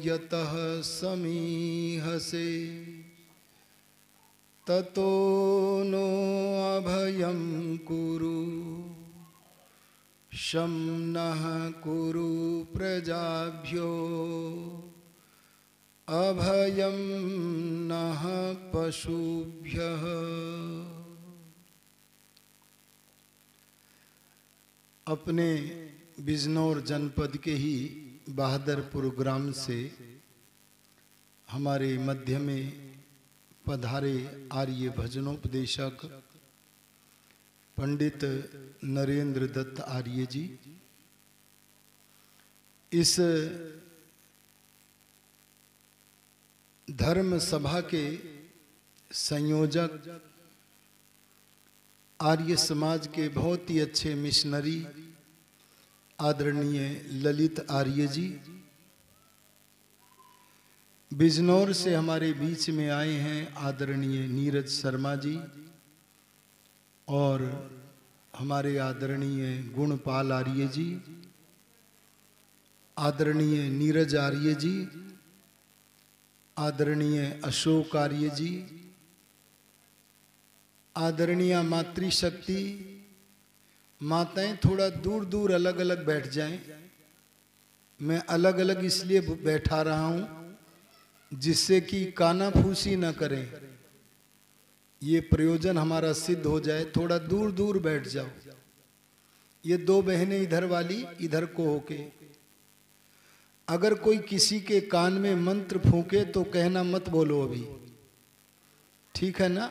यतः समीहसे ततो नो अभयं कुरु शं नः कुरु प्रजाभ्यो अभयं नः पशुभ्यः। अपने बिजनौर जनपद के ही बहादुरपुर ग्राम से हमारे मध्य में पधारे आर्य भजनोपदेशक पंडित नरेंद्र दत्त आर्य जी, इस धर्म सभा के संयोजक आर्य समाज के बहुत ही अच्छे मिशनरी आदरणीय ललित आर्य जी, बिजनौर से हमारे बीच में आए हैं आदरणीय नीरज शर्मा जी, और हमारे आदरणीय गुणपाल आर्य जी, आदरणीय नीरज आर्य जी, आदरणीय अशोक आर्य जी, आदरणीय मातृशक्ति माताएं थोड़ा दूर दूर अलग अलग बैठ जाएं। मैं अलग अलग इसलिए बैठा रहा हूं जिससे कि कानाफूसी न करें, ये प्रयोजन हमारा सिद्ध हो जाए। थोड़ा दूर दूर बैठ जाओ। ये दो बहनें इधर वाली इधर को होके, अगर कोई किसी के कान में मंत्र फूंके तो कहना मत बोलो अभी, ठीक है ना।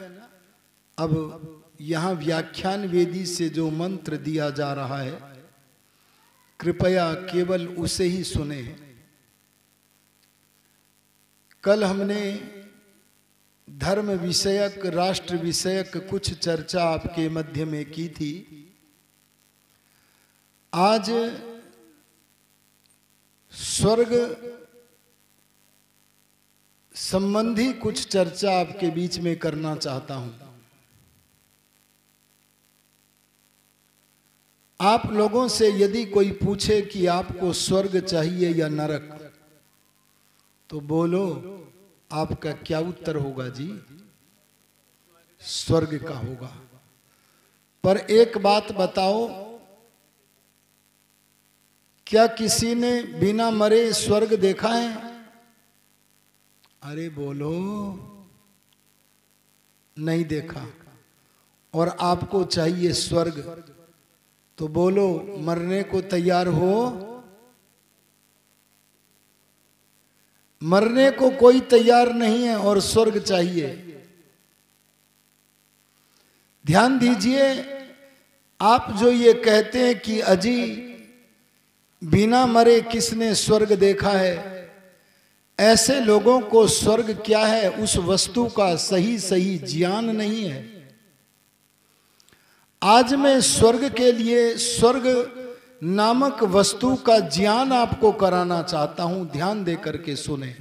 अब यहाँ व्याख्यान वेदी से जो मंत्र दिया जा रहा है कृपया केवल उसे ही सुने। कल हमने धर्म विषयक राष्ट्र विषयक कुछ चर्चा आपके मध्य में की थी। आज स्वर्ग संबंधी कुछ चर्चा आपके बीच में करना चाहता हूं। आप लोगों से यदि कोई पूछे कि आपको स्वर्ग चाहिए या नरक, तो बोलो आपका क्या उत्तर होगा जी? स्वर्ग का होगा। पर एक बात बताओ, क्या किसी ने बिना मरे स्वर्ग देखा है? अरे बोलो, नहीं देखा। और आपको चाहिए स्वर्ग, तो बोलो मरने को तैयार हो? मरने को कोई तैयार नहीं है और स्वर्ग चाहिए। ध्यान दीजिए, आप जो ये कहते हैं कि अजी बिना मरे किसने स्वर्ग देखा है, ऐसे लोगों को स्वर्ग क्या है उस वस्तु का सही सही ज्ञान नहीं है। आज मैं स्वर्ग के लिए स्वर्ग नामक वस्तु का ज्ञान आपको कराना चाहता हूं। ध्यान दे करके सुने।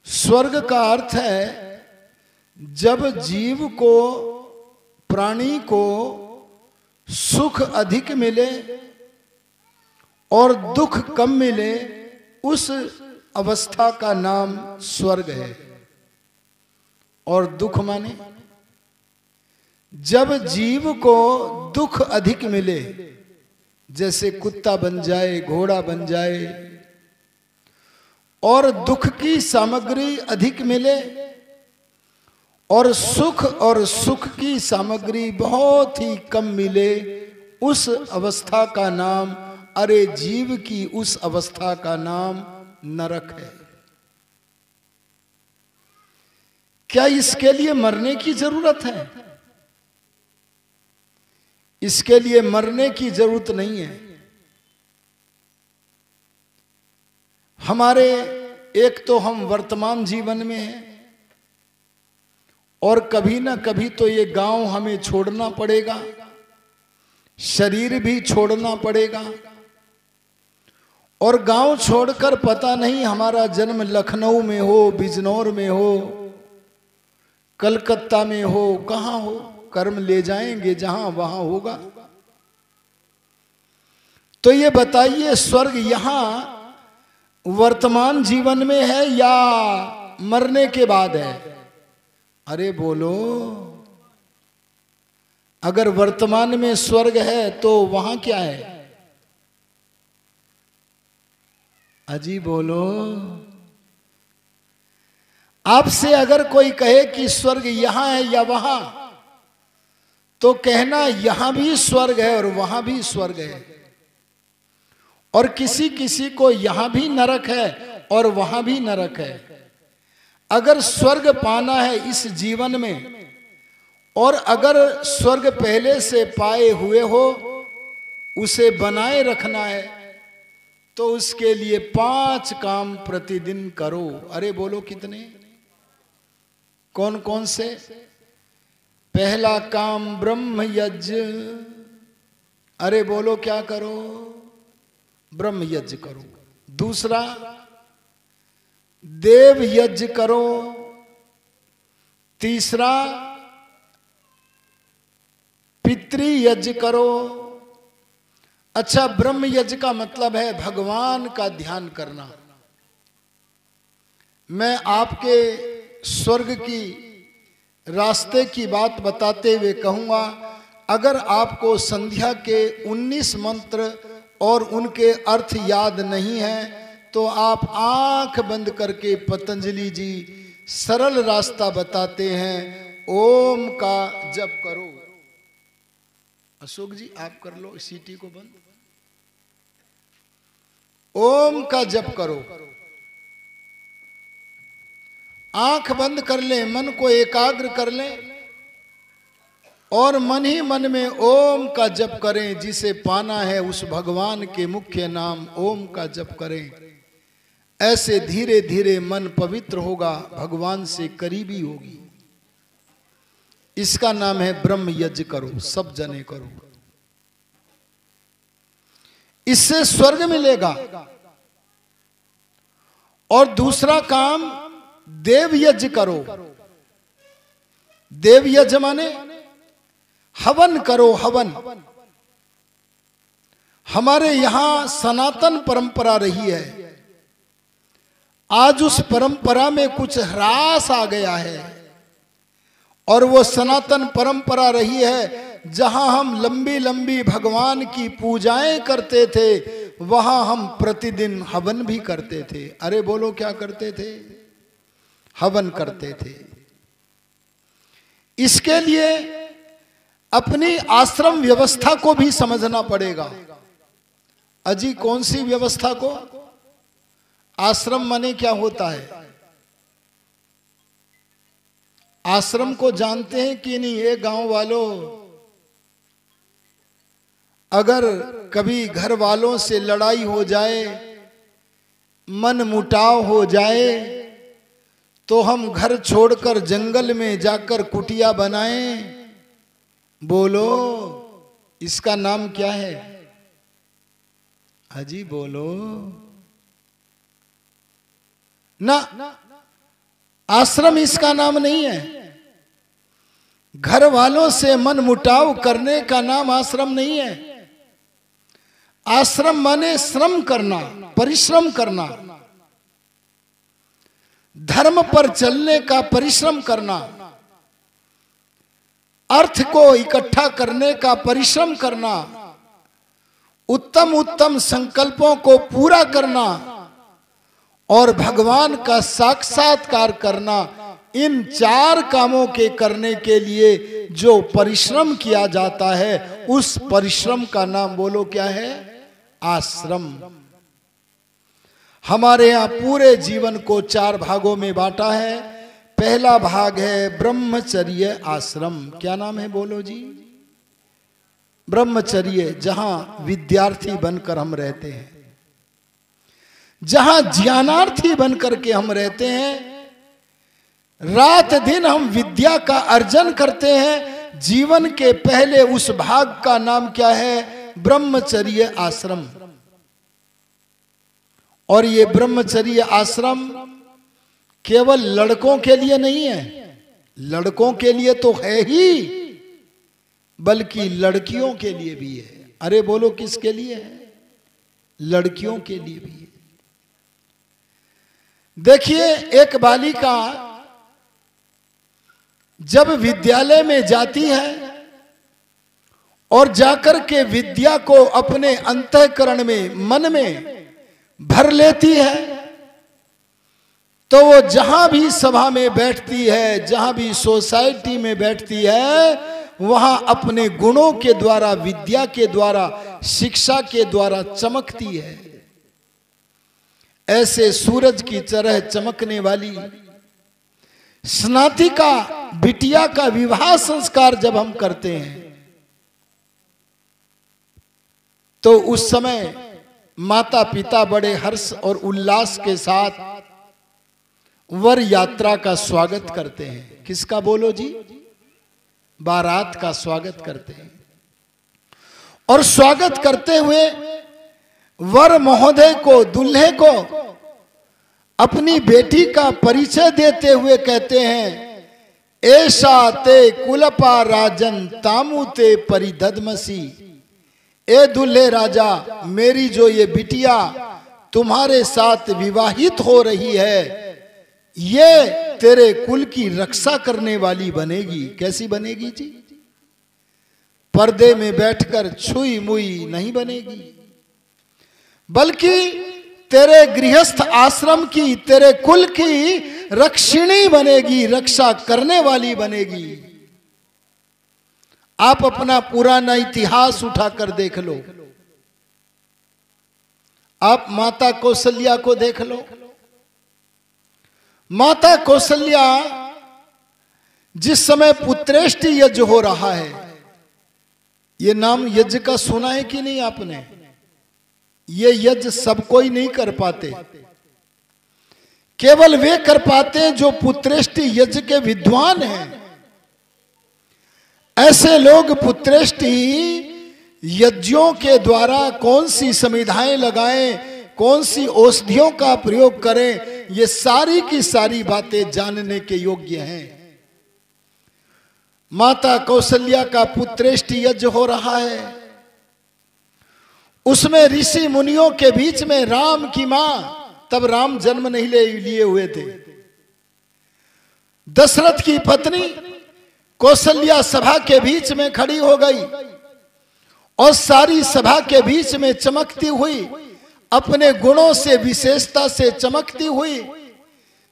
स्वर्ग का अर्थ है जब जीव को, प्राणी को सुख अधिक मिले और दुख कम मिले, उस अवस्था का नाम स्वर्ग है। और दुख माने जब जीव को दुख अधिक मिले, जैसे कुत्ता बन जाए, घोड़ा बन जाए, और दुख की सामग्री अधिक मिले, और सुख की सामग्री बहुत ही कम मिले, उस अवस्था का नाम, अरे जीव की उस अवस्था का नाम नरक है। क्या इसके लिए मरने की जरूरत है? इसके लिए मरने की जरूरत नहीं है। हमारे एक तो हम वर्तमान जीवन में हैं, और कभी ना कभी तो ये गांव हमें छोड़ना पड़ेगा, शरीर भी छोड़ना पड़ेगा। और गांव छोड़कर पता नहीं हमारा जन्म लखनऊ में हो, बिजनौर में हो, कलकत्ता में हो, कहां हो, कर्म ले जाएंगे जहां वहां होगा। तो ये बताइए, स्वर्ग यहां वर्तमान जीवन में है या मरने के बाद है? अरे बोलो, अगर वर्तमान में स्वर्ग है तो वहां क्या है? अजी बोलो। आपसे अगर कोई कहे कि स्वर्ग यहां है या वहां, तो कहना यहां भी स्वर्ग है और वहां भी स्वर्ग है। और किसी किसी को यहां भी नरक है और वहां भी नरक है। अगर स्वर्ग पाना है इस जीवन में, और अगर स्वर्ग पहले से पाए हुए हो, उसे बनाए रखना है, तो उसके लिए 5 काम प्रतिदिन करो। अरे बोलो कितने? कौन कौन से? पहला काम ब्रह्म यज्ञ। अरे बोलो क्या करो? ब्रह्म यज्ञ करो। दूसरा देव यज्ञ करो। तीसरा पितृ यज्ञ करो। अच्छा, ब्रह्म यज्ञ का मतलब है भगवान का ध्यान करना। मैं आपके स्वर्ग की रास्ते की बात बताते हुए कहूंगा, अगर आपको संध्या के 19 मंत्र और उनके अर्थ याद नहीं है, तो आप आंख बंद करके पतंजलि जी सरल रास्ता बताते हैं, ओम का जप करो। अशोक जी आप कर लो सीटी को बंद। ओम का जप करो। आंख बंद कर ले, मन को एकाग्र कर ले और मन ही मन में ओम का जप करें। जिसे पाना है उस भगवान के मुख्य नाम ओम का जप करें। ऐसे धीरे धीरे मन पवित्र होगा, भगवान से करीबी होगी। इसका नाम है ब्रह्म यज्ञ करो, सब जने करो। इससे स्वर्ग मिलेगा। और दूसरा काम देव यज्ञ करो। देव यज्ञ माने हवन करो, हवन। हमारे यहां सनातन परंपरा रही है, आज उस परंपरा में कुछ ह्रास आ गया है। और वो सनातन परंपरा रही है जहां हम लंबी लंबी भगवान की पूजाएं करते थे, वहां हम प्रतिदिन हवन भी करते थे। अरे बोलो क्या करते थे? हवन करते थे। इसके लिए अपनी आश्रम व्यवस्था को भी समझना पड़ेगा। अजी कौन सी व्यवस्था को? आश्रम माने क्या होता है? आश्रम को जानते हैं कि नहीं? ये गांव वालों, अगर कभी घर वालों से लड़ाई हो जाए, मन मुटाव हो जाए, तो हम घर छोड़कर जंगल में जाकर कुटिया बनाएं। बोलो इसका नाम क्या है? हाजी बोलो ना, आश्रम इसका नाम नहीं है। घर वालों से मन मुटाव करने का नाम आश्रम नहीं है। आश्रम माने श्रम करना, परिश्रम करना, धर्म पर चलने का परिश्रम करना, अर्थ को इकट्ठा करने का परिश्रम करना, उत्तम उत्तम संकल्पों को पूरा करना और भगवान का साक्षात्कार करना। इन 4 कामों के करने के लिए जो परिश्रम किया जाता है, उस परिश्रम का नाम बोलो क्या है? आश्रम। हमारे यहां पूरे जीवन को 4 भागों में बांटा है। पहला भाग है ब्रह्मचर्य आश्रम। क्या नाम है बोलो जी? ब्रह्मचर्य, जहां विद्यार्थी बनकर हम रहते हैं, जहां ज्ञानार्थी बनकर के हम रहते हैं। रात दिन हम विद्या का अर्जन करते हैं। जीवन के पहले उस भाग का नाम क्या है? ब्रह्मचर्य आश्रम। और ये ब्रह्मचर्य आश्रम केवल लड़कों के लिए नहीं है, लड़कों के लिए तो है ही, बल्कि लड़कियों के लिए भी है। अरे बोलो किसके लिए है? लड़कियों के लिए भी है। देखिए, एक बालिका जब विद्यालय में जाती है और जाकर के विद्या को अपने अंतःकरण में, मन में भर लेती है, तो वो जहां भी सभा में बैठती है, जहां भी सोसाइटी में बैठती है, वहां अपने गुणों के द्वारा, विद्या के द्वारा, शिक्षा के द्वारा चमकती है। ऐसे सूरज की तरह चमकने वाली स्नातिका बिटिया का विवाह संस्कार जब हम करते हैं, तो उस समय माता पिता बड़े हर्ष और उल्लास के साथ वर यात्रा का स्वागत करते हैं। किसका बोलो जी? बारात का स्वागत करते हैं। और स्वागत करते हुए वर महोदय को, दूल्हे को अपनी बेटी का परिचय देते हुए कहते हैं, ऐसा ते कुलपा राजन तामू ते परिधदमसी। ए दूल्हे राजा, मेरी जो ये बिटिया तुम्हारे साथ विवाहित हो रही है, ये तेरे कुल की रक्षा करने वाली बनेगी। कैसी बनेगी जी? पर्दे में बैठकर छुई मुई नहीं बनेगी, बल्कि तेरे गृहस्थ आश्रम की, तेरे कुल की रक्षिणी बनेगी, रक्षा करने वाली बनेगी। आप अपना पुराना इतिहास उठाकर देख लो, आप माता कौशल्या को देख लो। माता कौशल्या जिस समय पुत्रेष्टि यज्ञ हो रहा है, ये नाम यज्ञ का सुना है कि नहीं आपने? ये यज्ञ सब कोई नहीं कर पाते, केवल वे कर पाते हैं जो पुत्रेष्टि यज्ञ के विद्वान हैं। ऐसे लोग पुत्रेष्टि यज्ञों के द्वारा कौन सी समिधाएं लगाएं, कौन सी औषधियों का प्रयोग करें, ये सारी की सारी बातें जानने के योग्य हैं। माता कौशल्या का पुत्रेष्टि यज्ञ हो रहा है, उसमें ऋषि मुनियों के बीच में राम की मां, तब राम जन्म नहीं लिए हुए थे, दशरथ की पत्नी कौशल्या सभा के बीच में खड़ी हो गई और सारी सभा के बीच में चमकती हुई, अपने गुणों से, विशेषता से चमकती हुई,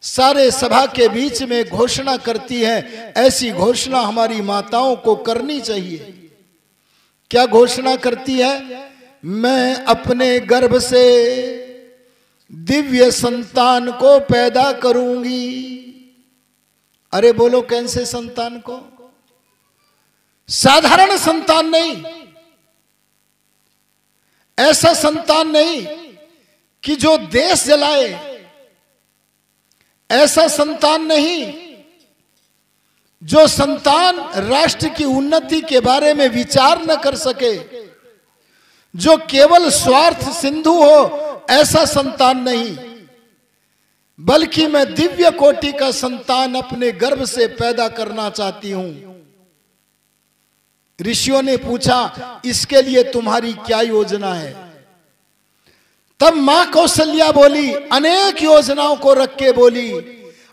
सारे सभा के बीच में घोषणा करती है। ऐसी घोषणा हमारी माताओं को करनी चाहिए। क्या घोषणा करती है? मैं अपने गर्भ से दिव्य संतान को पैदा करूंगी। अरे बोलो, कैसे संतान को? साधारण संतान नहीं, ऐसा संतान नहीं कि जो देश जलाए, ऐसा संतान नहीं जो संतान राष्ट्र की उन्नति के बारे में विचार न कर सके, जो केवल स्वार्थ सिंधु हो, ऐसा संतान नहीं, बल्कि मैं दिव्य कोटि का संतान अपने गर्भ से पैदा करना चाहती हूं। ऋषियों ने पूछा, इसके लिए तुम्हारी क्या योजना है? तब मां कौशल्या बोली, अनेक योजनाओं को रख के बोली,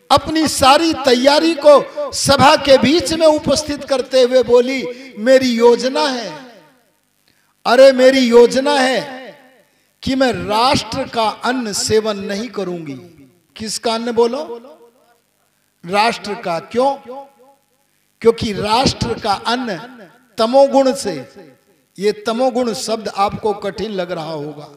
अपनी सारी तैयारी को सभा के बीच में उपस्थित करते हुए बोली, मेरी योजना है, अरे मेरी योजना है कि मैं राष्ट्र का अन्न सेवन नहीं करूंगी। किसका अन्न बोलो? राष्ट्र का। क्यों? क्योंकि राष्ट्र का अन्न तमोगुण से, ये तमोगुण शब्द आपको कठिन लग रहा होगा,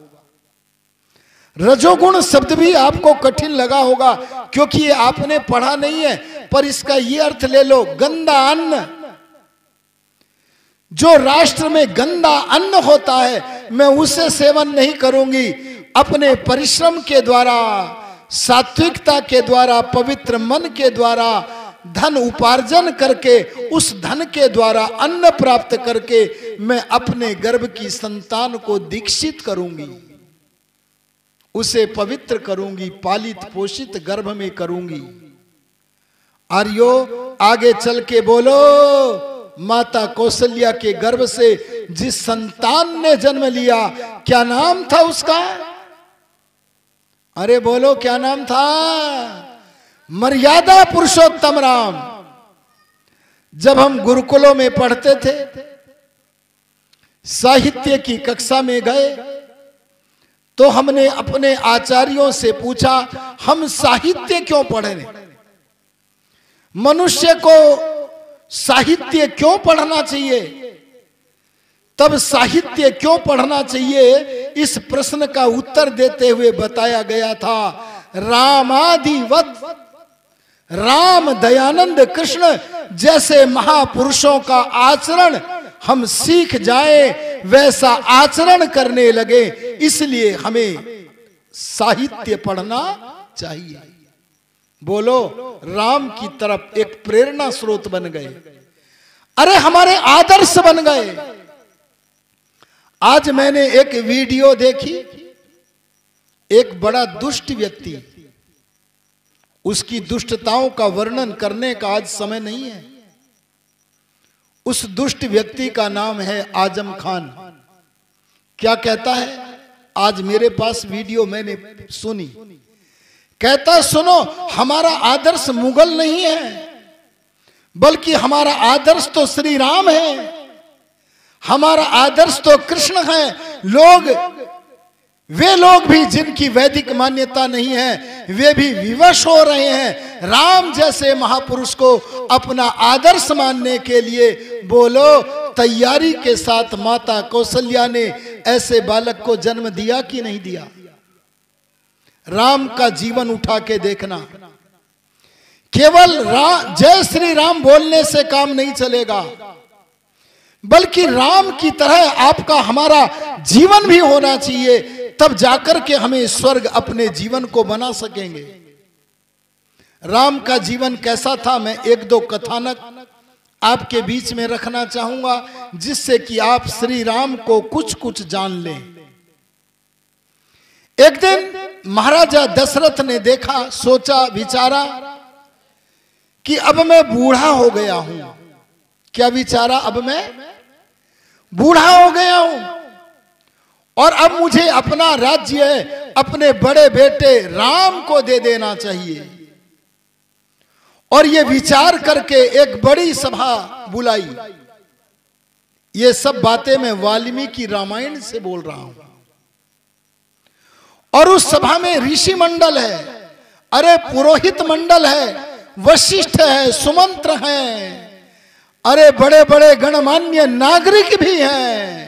रजोगुण शब्द भी आपको कठिन लगा होगा, क्योंकि ये आपने पढ़ा नहीं है, पर इसका ये अर्थ ले लो, गंदा अन्न। जो राष्ट्र में गंदा अन्न होता है, मैं उसे सेवन नहीं करूंगी। अपने परिश्रम के द्वारा, सात्विकता के द्वारा, पवित्र मन के द्वारा धन उपार्जन करके, उस धन के द्वारा अन्न प्राप्त करके मैं अपने गर्भ की संतान को दीक्षित करूंगी, उसे पवित्र करूंगी, पालित पोषित गर्भ में करूंगी। आर्यो, आगे चल के बोलो, माता कौशल्या के गर्भ से जिस संतान ने जन्म लिया, क्या नाम था उसका? अरे बोलो क्या नाम था? मर्यादा पुरुषोत्तम राम। जब हम गुरुकुलों में पढ़ते थे, साहित्य की कक्षा में गए, तो हमने अपने आचार्यों से पूछा, हम साहित्य क्यों पढ़ रहे? मनुष्य को साहित्य क्यों पढ़ना चाहिए? तब साहित्य क्यों पढ़ना चाहिए, इस प्रश्न का उत्तर देते हुए बताया गया था, रामादिवत, राम दयानंद कृष्ण जैसे महापुरुषों का आचरण हम सीख जाएं, वैसा आचरण करने लगे, इसलिए हमें साहित्य पढ़ना चाहिए। बोलो, राम की तरफ एक प्रेरणा स्रोत बन गए, अरे हमारे आदर्श बन गए। आज मैंने एक वीडियो देखी, एक बड़ा दुष्ट व्यक्ति, उसकी दुष्टताओं का वर्णन करने का आज समय नहीं है। उस दुष्ट व्यक्ति का नाम है आजम खान। क्या कहता है? आज मेरे पास वीडियो मैंने सुनी। कहता, सुनो, हमारा आदर्श मुगल नहीं है, बल्कि हमारा आदर्श तो श्री राम है, हमारा आदर्श तो कृष्ण है। वे लोग भी जिनकी वैदिक मान्यता नहीं है, वे भी विवश हो रहे हैं राम जैसे महापुरुष को अपना आदर्श मानने के लिए। बोलो, तैयारी के साथ माता कौशल्या ने ऐसे बालक को जन्म दिया कि नहीं दिया? राम का जीवन उठा के देखना। केवल जय श्री राम बोलने से काम नहीं चलेगा, बल्कि राम की तरह आपका हमारा जीवन भी होना चाहिए, तब जाकर के हमें स्वर्ग अपने जीवन को बना सकेंगे। राम का जीवन कैसा था, मैं एक दो कथानक आपके बीच में रखना चाहूंगा, जिससे कि आप श्री राम को कुछ कुछ जान लें। एक दिन महाराजा दशरथ ने देखा, सोचा, विचारा कि अब मैं बूढ़ा हो गया हूं। क्या विचारा? अब मैं बूढ़ा हो गया हूं और अब मुझे अपना राज्य अपने बड़े बेटे राम को दे देना चाहिए। और ये विचार करके एक बड़ी सभा बुलाई। ये सब बातें मैं वाल्मीकि रामायण से बोल रहा हूं। और उस सभा में ऋषि मंडल है, अरे पुरोहित मंडल है, वशिष्ठ है, सुमंत्र हैं, अरे बड़े बड़े गणमान्य नागरिक भी हैं।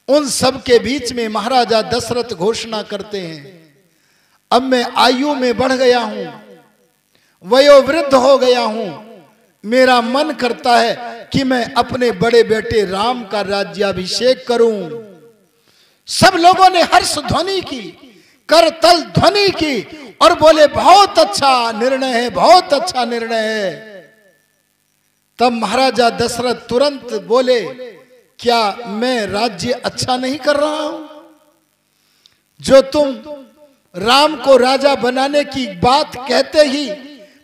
उन सब के बीच में महाराजा दशरथ घोषणा करते हैं, अब मैं आयु में बढ़ गया हूं, वयोवृद्ध हो गया हूं, मेरा मन करता है कि मैं अपने बड़े बेटे राम का राज्याभिषेक करूं। सब लोगों ने हर्ष ध्वनि की, करतल ध्वनि की और बोले, बहुत अच्छा निर्णय है, बहुत अच्छा निर्णय है। तब महाराजा दशरथ तुरंत बोले, क्या मैं राज्य अच्छा नहीं कर रहा हूं? जो तुम राम को राजा बनाने की बात कहते ही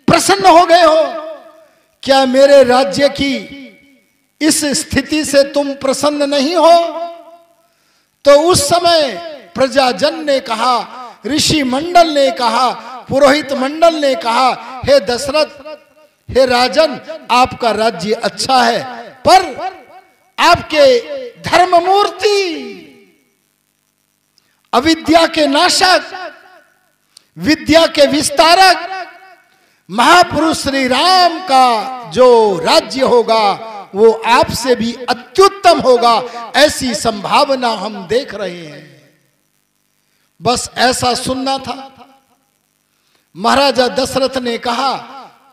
प्रसन्न हो गए हो, क्या मेरे राज्य की इस स्थिति से तुम प्रसन्न नहीं हो? तो उस समय प्रजाजन ने कहा, ऋषि मंडल ने कहा, पुरोहित मंडल ने कहा, हे दशरथ, हे राजन, आपका राज्य अच्छा है, पर आपके धर्ममूर्ति, अविद्या के नाशक, विद्या के विस्तारक महापुरुष श्री राम का जो राज्य होगा वो आपसे भी अत्युत्तम होगा, ऐसी संभावना हम देख रहे हैं। बस ऐसा सुनना था। महाराजा दशरथ ने कहा,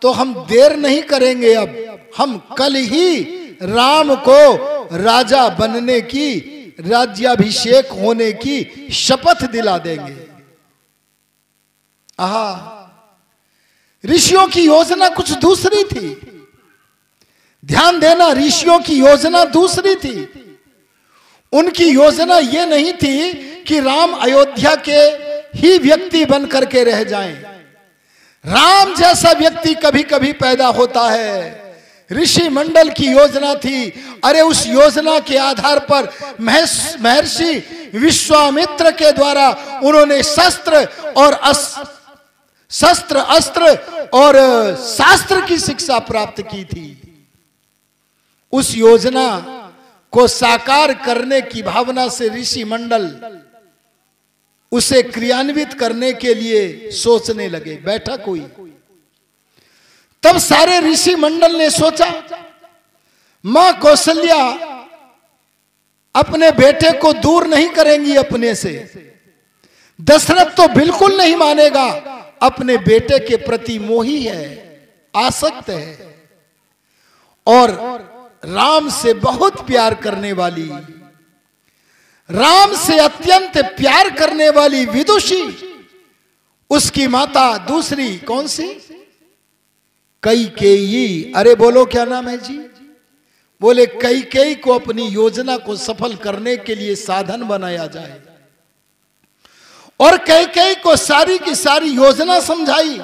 तो हम देर नहीं करेंगे, अब हम कल ही राम को राजा बनने की, राज्याभिषेक होने की शपथ दिला देंगे। आहा, ऋषियों की योजना कुछ दूसरी थी। ध्यान देना, ऋषियों की योजना दूसरी थी। उनकी योजना यह नहीं थी कि राम अयोध्या के ही व्यक्ति बन करके रह जाएं। राम जैसा व्यक्ति कभी कभी पैदा होता है, ऋषि मंडल की योजना थी। अरे उस योजना के आधार पर महर्षि विश्वामित्र के द्वारा उन्होंने शस्त्र अस्त्र और शास्त्र की शिक्षा प्राप्त की थी। उस योजना को साकार करने की भावना से ऋषि मंडल उसे क्रियान्वित करने के लिए सोचने लगे। बैठा कोई, तब सारे ऋषि मंडल ने सोचा मां कौशल्या अपने बेटे को दूर नहीं करेंगी अपने से। दशरथ तो बिल्कुल नहीं मानेगा, अपने बेटे के प्रति मोही है, आसक्त है, और राम से बहुत प्यार करने वाली, राम से अत्यंत प्यार करने वाली विदुषी, उसकी माता दूसरी कौन सी, कैकेयी। अरे बोलो क्या नाम है जी? बोले कैकेयी को अपनी योजना को सफल करने के लिए साधन बनाया जाए। और कैकेयी को सारी की सारी योजना समझाई,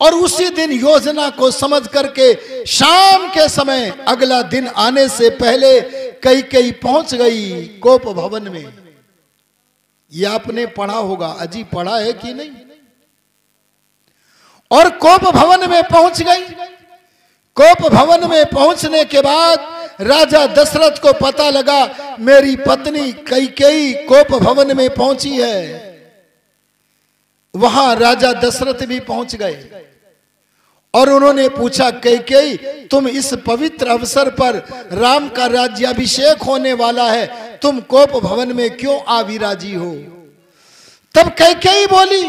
और उसी दिन योजना को समझ करके शाम के समय, अगला दिन आने से पहले कैकेयी पहुंच गई कोप भवन में। यह आपने पढ़ा होगा, अजी पढ़ा है कि नहीं? और कोप भवन में पहुंच गई। कोप भवन में पहुंचने के बाद राजा दशरथ को पता लगा मेरी पत्नी कैकेयी कोप भवन में पहुंची है। वहां राजा दशरथ भी पहुंच गए और उन्होंने पूछा कैकेयी, तुम इस पवित्र अवसर पर राम का राज्याभिषेक होने वाला है, तुम कोप भवन में क्यों आ विराजी हो? तब कैकेयी बोली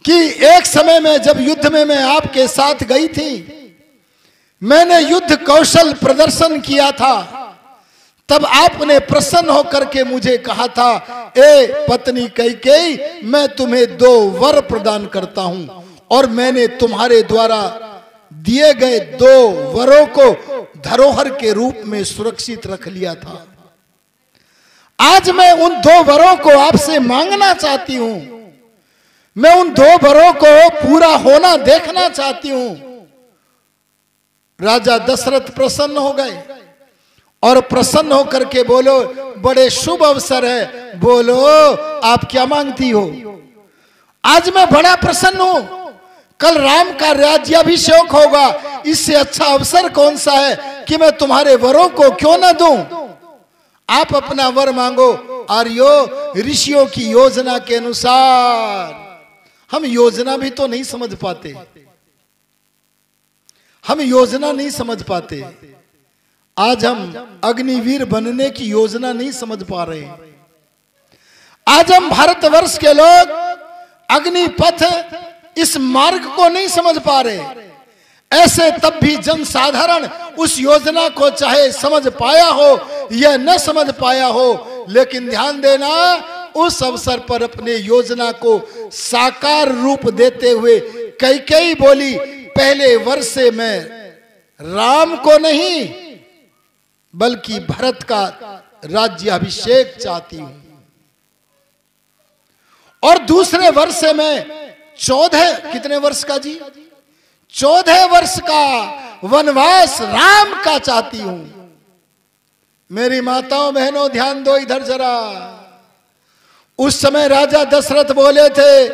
कि एक समय में जब युद्ध में मैं आपके साथ गई थी, मैंने युद्ध कौशल प्रदर्शन किया था, तब आपने प्रसन्न होकर के मुझे कहा था, ए पत्नी कैकेयी, मैं तुम्हें 2 वर प्रदान करता हूं, और मैंने तुम्हारे द्वारा दिए गए 2 वरों को धरोहर के रूप में सुरक्षित रख लिया था। आज मैं उन 2 वरों को आपसे मांगना चाहती हूं, मैं उन 2 वरों को पूरा होना देखना चाहती हूं। राजा दशरथ प्रसन्न हो गए और प्रसन्न होकर के बोलो, बड़े शुभ अवसर है, बोलो आप क्या मांगती हो? आज मैं बड़ा प्रसन्न हूं, कल राम का राज्याभिषेक होगा, इससे अच्छा अवसर कौन सा है कि मैं तुम्हारे वरों को क्यों ना दूं? आप अपना वर मांगो। आर्यो, ऋषियों की योजना के अनुसार, हम योजना भी तो नहीं समझ पाते, हम योजना नहीं समझ पाते। आज हम अग्निवीर बनने की योजना नहीं समझ पा रहे। आज हम भारतवर्ष के लोग अग्निपथ इस मार्ग को नहीं समझ पा रहे। ऐसे तब भी जनसाधारण उस योजना को चाहे समझ पाया हो या न समझ पाया हो, लेकिन ध्यान देना, उस अवसर पर अपने योजना को साकार रूप देते हुए कैकेयी बोली, पहले वर्ष से मैं राम को नहीं बल्कि भरत का राज्याभिषेक चाहती हूं, और दूसरे वर्ष से मैं 14 कितने वर्ष का जी, 14 वर्ष का वनवास राम का चाहती हूं। मेरी माताओं बहनों ध्यान दो इधर जरा। उस समय राजा दशरथ बोले थे,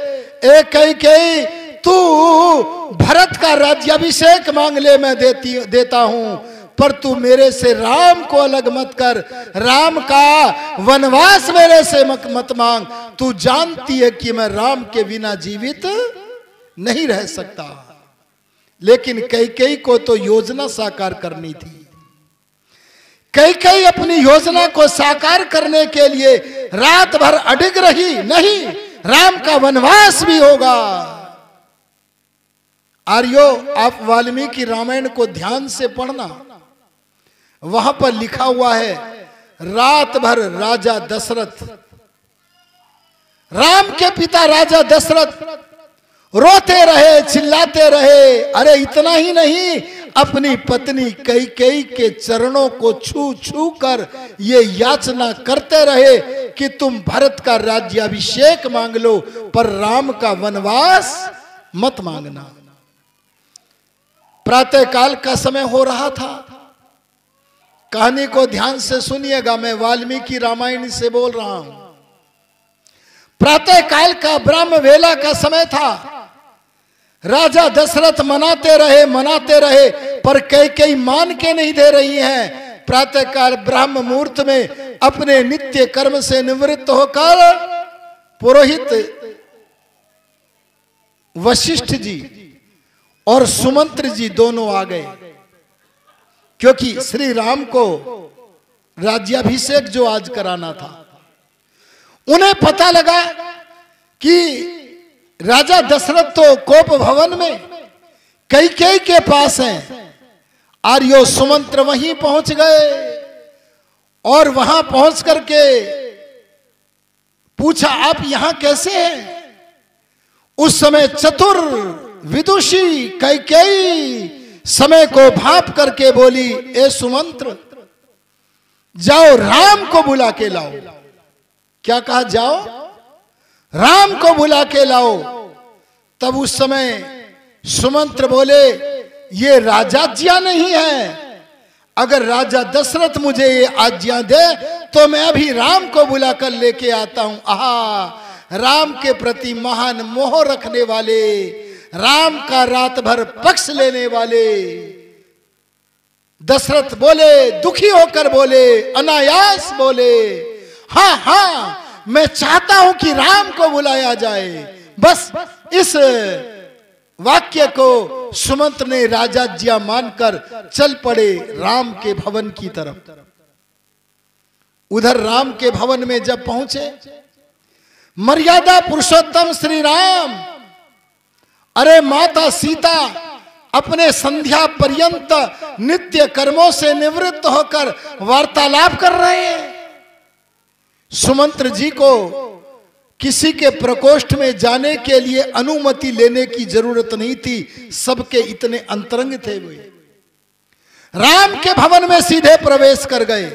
ए कैकेयी, तू भरत का राज्याभिषेक मांग ले, मैं देता हूं, पर तू मेरे से राम को अलग मत कर, राम का वनवास मेरे से मत मांग। तू जानती है कि मैं राम के बिना जीवित नहीं रह सकता। लेकिन कैकेयी को तो योजना साकार करनी थी। कैकेयी अपनी योजना को साकार करने के लिए रात भर अडिग रही, नहीं राम का वनवास भी होगा। आर्यो, आप वाल्मीकि रामायण को ध्यान से पढ़ना, वहां पर लिखा हुआ है, रात भर राजा दशरथ, राम के पिता राजा दशरथ रोते रहे, चिल्लाते रहे। अरे इतना ही नहीं, अपनी पत्नी कैकेयी के चरणों को छू छू कर ये याचना करते रहे कि तुम भरत का राज्याभिषेक मांग लो, पर राम का वनवास मत मांगना। प्रातः काल का समय हो रहा था। कहानी को ध्यान से सुनिएगा, मैं वाल्मीकि रामायण से बोल रहा हूं। प्रातः काल का ब्रह्म वेला का समय था। राजा दशरथ मनाते रहे पर कई मान के नहीं दे रही हैं। प्रातः काल ब्रह्म मुहूर्त में अपने नित्य कर्म से निवृत्त होकर पुरोहित वशिष्ठ जी और सुमंत्र जी दोनों आ गए, क्योंकि श्री राम को राज्याभिषेक जो आज कराना था। उन्हें पता लगा कि राजा दशरथ तो कोप भवन में कैकेयी के पास हैं। आर्यो सुमंत्र वहीं पहुंच गए और वहां पहुंच करके पूछा, आप यहां कैसे हैं? उस समय चतुर विदुषी कैकेयी समय को भाप करके बोली, ए सुमंत्र, जाओ राम को बुला के लाओ। क्या कहा? जाओ राम को बुला के लाओ। तब उस समय सुमंत्र बोले, ये राजाज्ञा नहीं है। अगर राजा दशरथ मुझे ये आज्ञा दे तो मैं अभी राम को बुलाकर लेके आता हूं। आहा, राम के प्रति महान मोह रखने वाले, राम का रात भर पक्ष लेने वाले दशरथ बोले, दुखी होकर बोले, अनायास बोले, हाँ हाँ मैं चाहता हूं कि राम को बुलाया जाए। बस इस वाक्य को सुमंत्र ने राजाज्ञा मानकर चल पड़े राम के भवन की तरफ। उधर राम के भवन में जब पहुंचे, मर्यादा पुरुषोत्तम श्री राम, अरे माता सीता अपने संध्या पर्यंत नित्य कर्मों से निवृत्त होकर वार्तालाप कर रहे हैं। सुमंत्र जी को किसी के प्रकोष्ठ में जाने के लिए अनुमति लेने की जरूरत नहीं थी, सबके इतने अंतरंग थे। वे राम के भवन में सीधे प्रवेश कर गए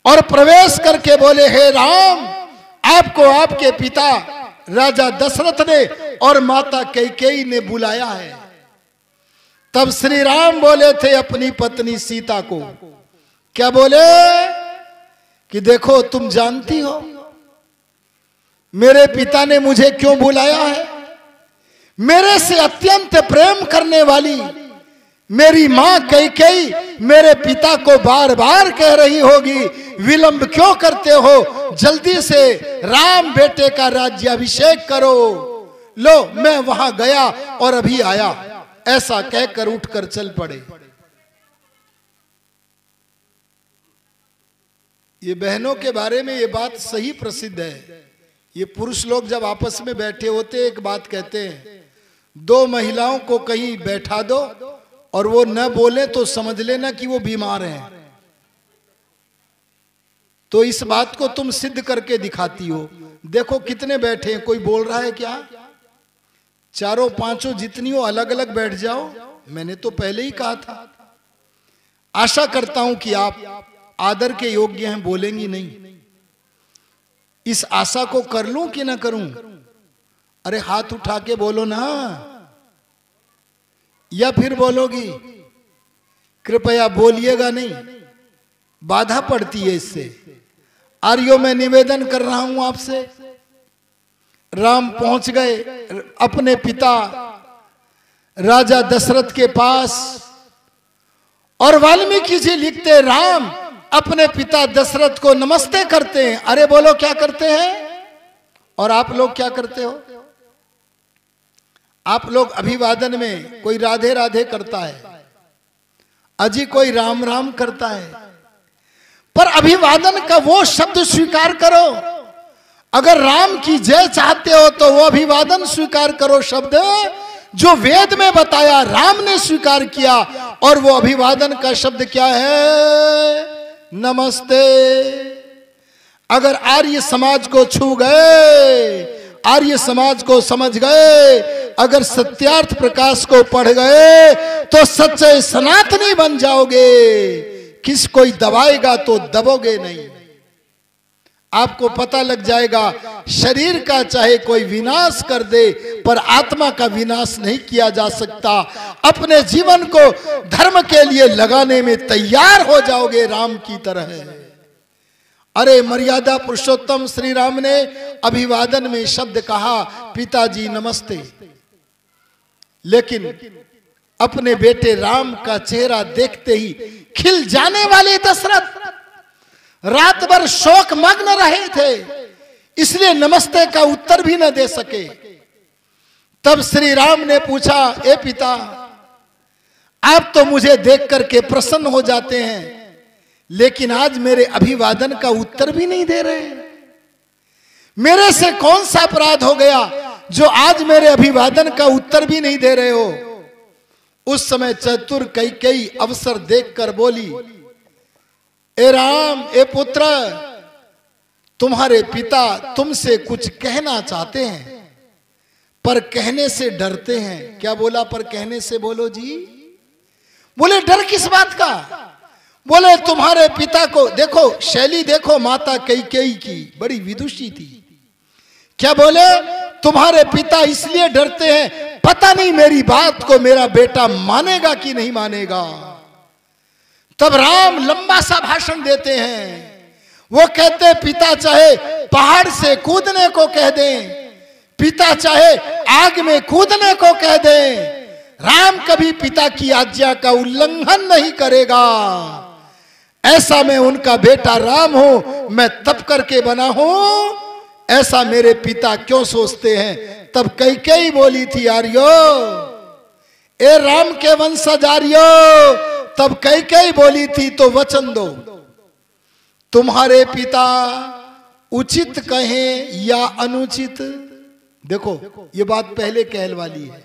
और प्रवेश करके बोले, हे राम, आपको आपके पिता राजा दशरथ ने और माता कैकेयी ने बुलाया है। तब श्री राम बोले थे अपनी पत्नी सीता को, क्या बोले कि देखो, तुम जानती हो मेरे पिता ने मुझे क्यों बुलाया है। मेरे से अत्यंत प्रेम करने वाली मेरी मां कैकेयी मेरे पिता को बार बार कह रही होगी, विलंब क्यों करते हो, जल्दी से राम बेटे का राज्याभिषेक करो। लो, मैं वहां गया और अभी आया, ऐसा कहकर उठकर चल पड़े। ये बहनों के बारे में ये बात सही प्रसिद्ध है। ये पुरुष लोग जब आपस में बैठे होते एक बात कहते हैं, दो महिलाओं को कहीं बैठा दो और वो न बोले तो समझ लेना कि वो बीमार हैं। तो इस बात को तुम सिद्ध करके दिखाती हो। देखो कितने बैठे हैं, कोई बोल रहा है क्या? चारों पांचों जितनी हो अलग अलग बैठ जाओ। मैंने तो पहले ही कहा था। आशा करता हूं कि आप आदर के योग्य हैं, बोलेंगी नहीं। इस आशा को कर लूं कि ना करूं? अरे हाथ उठा के बोलो ना, या फिर बोलोगी? कृपया बोलिएगा नहीं, बाधा पड़ती है इससे। आर्यों में निवेदन कर रहा हूं आपसे। राम पहुंच गए अपने पिता राजा दशरथ के पास और वाल्मीकि जी लिखते, राम अपने पिता दशरथ को नमस्ते करते हैं। अरे बोलो क्या करते हैं? और आप लोग क्या करते हो? आप लोग अभिवादन में कोई राधे राधे करता है, अजी कोई राम राम करता है, पर अभिवादन का वो शब्द स्वीकार करो। अगर राम की जय चाहते हो तो वो अभिवादन स्वीकार करो शब्द जो वेद में बताया, राम ने स्वीकार किया। और वो अभिवादन का शब्द क्या है? नमस्ते। अगर आर्य समाज को छू गए, आर्य समाज को समझ गए, अगर सत्यार्थ प्रकाश को पढ़ गए तो सच्चे सनातनी बन जाओगे। किस कोई दबाएगा तो दबोगे नहीं। आपको पता लग जाएगा शरीर का चाहे कोई विनाश कर दे पर आत्मा का विनाश नहीं किया जा सकता। अपने जीवन को धर्म के लिए लगाने में तैयार हो जाओगे राम की तरह। अरे मर्यादा पुरुषोत्तम श्री राम ने अभिवादन में शब्द कहा पिताजी नमस्ते, लेकिन अपने बेटे राम का चेहरा देखते ही खिल जाने वाले दशरथ रात भर शोक मग्न रहे थे, इसलिए नमस्ते का उत्तर भी न दे सके। तब श्री राम ने पूछा, ए पिता, आप तो मुझे देख करके प्रसन्न हो जाते हैं, लेकिन आज मेरे अभिवादन का उत्तर भी नहीं दे रहे। मेरे से कौन सा अपराध हो गया जो आज मेरे अभिवादन का उत्तर भी नहीं दे रहे हो? उस समय चतुर कैकेयी अवसर देखकर बोली, ए राम, ए पुत्र, तुम्हारे पिता तुमसे कुछ कहना चाहते हैं पर कहने से डरते हैं। क्या बोला? पर कहने से बोलो जी। बोले डर किस बात का? बोले तुम्हारे पिता को देखो, शैली देखो माता कैकेयी की, बड़ी विदुषी थी। क्या बोले? तुम्हारे पिता इसलिए डरते हैं, पता नहीं मेरी बात को मेरा बेटा मानेगा कि नहीं मानेगा। तब राम लंबा सा भाषण देते हैं। वो कहते हैं पिता चाहे पहाड़ से कूदने को कह दें, पिता चाहे आग में कूदने को कह दें, राम कभी पिता की आज्ञा का उल्लंघन नहीं करेगा। ऐसा मैं उनका बेटा राम हूं, मैं तप करके बना हूं, ऐसा मेरे पिता क्यों सोचते हैं? तब कैकेयी बोली थी, आर्यो, ए राम के वंशज आर्यो। तब कैकेयी बोली थी, तो वचन दो, तुम्हारे पिता उचित कहें या अनुचित। देखो ये बात पहले कहल वाली है।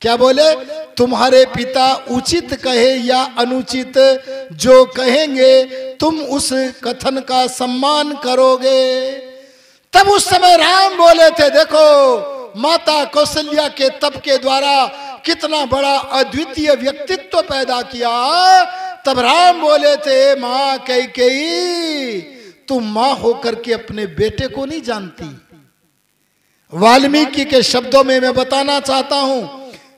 क्या बोले? तुम्हारे पिता उचित कहे या अनुचित, जो कहेंगे तुम उस कथन का सम्मान करोगे। तब उस समय राम बोले थे, देखो माता कौशल्या के तप के द्वारा कितना बड़ा अद्वितीय व्यक्तित्व पैदा किया। तब राम बोले थे, मां कैकेयी, तुम मां होकर के अपने बेटे को नहीं जानती। वाल्मीकि के शब्दों में मैं बताना चाहता हूं,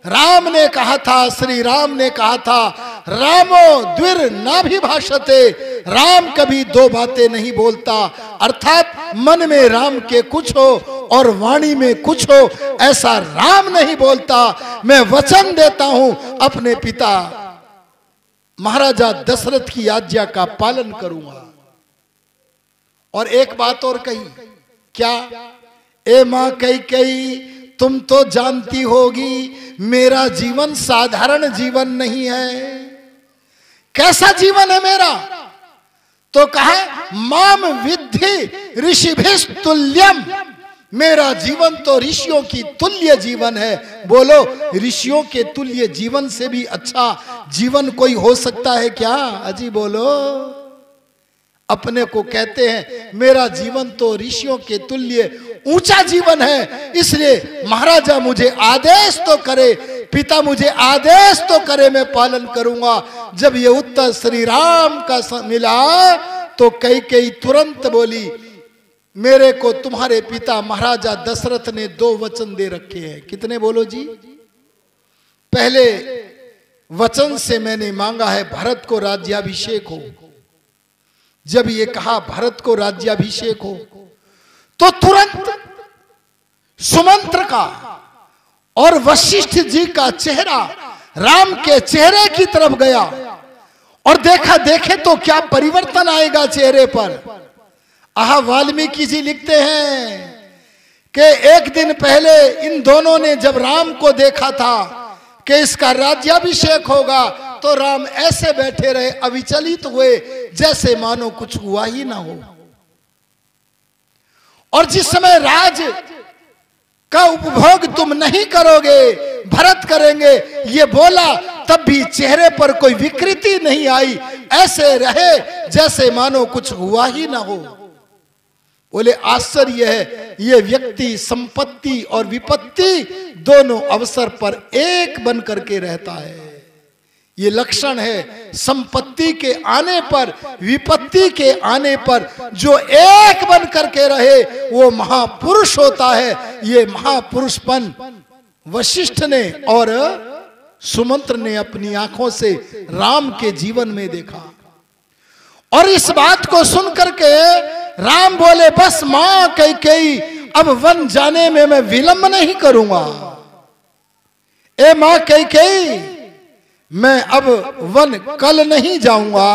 राम ने कहा था, श्री राम ने कहा था, रामो द्विर नाभिभाषते, राम कभी दो बातें नहीं बोलता। अर्थात मन में राम के कुछ हो और वाणी में कुछ हो, ऐसा राम नहीं बोलता। मैं वचन देता हूं अपने पिता महाराजा दशरथ की आज्ञा का पालन करूंगा। और एक बात और कही, क्या? ए मां कैकेयी, तुम तो जानती होगी मेरा जीवन साधारण जीवन नहीं है। कैसा जीवन है मेरा? तो कहा, माम विद्धि ऋषिभिः तुल्यम, मेरा जीवन तो ऋषियों की तुल्य जीवन है। बोलो, ऋषियों के तुल्य जीवन से भी अच्छा जीवन कोई हो सकता है क्या? अजी बोलो। अपने को कहते हैं मेरा जीवन तो ऋषियों के तुल्य ऊंचा जीवन है, इसलिए महाराजा मुझे आदेश तो करे, पिता मुझे आदेश तो करे, मैं पालन करूंगा। जब ये उत्तर श्री राम का मिला तो कैकेयी तुरंत बोली, मेरे को तुम्हारे पिता महाराजा दशरथ ने दो वचन दे रखे हैं। कितने बोलो जी? पहले वचन से मैंने मांगा है भरत को राज्याभिषेक हो। जब ये कहा भरत को राज्याभिषेक हो, तो तुरंत सुमंत्र का और वशिष्ठ जी का चेहरा राम के चेहरे की तरफ गया और देखा, देखे तो क्या परिवर्तन आएगा चेहरे पर। आहा, वाल्मीकि जी लिखते हैं कि एक दिन पहले इन दोनों ने जब राम को देखा था कि इसका राज्याभिषेक होगा, तो राम ऐसे बैठे रहे, अविचलित हुए, जैसे मानो कुछ हुआ ही ना हो। और जिस समय राज का उपभोग तुम नहीं करोगे, भरत करेंगे, ये बोला, तब भी चेहरे पर कोई विकृति नहीं आई, ऐसे रहे जैसे मानो कुछ हुआ ही ना हो। बोले आश्चर्य है, ये व्यक्ति संपत्ति और विपत्ति दोनों अवसर पर एक बन करके रहता है। ये लक्षण है संपत्ति के आने पर, विपत्ति के आने पर जो एक बन करके रहे वो महापुरुष होता है। ये महापुरुषपन वशिष्ठ ने और सुमंत्र ने अपनी आंखों से राम के जीवन में देखा। और इस बात को सुन करके राम बोले, बस मां कैकेयी, अब वन जाने में मैं विलंब नहीं करूंगा। ए मां कैकेयी, मैं अब वन कल नहीं जाऊंगा,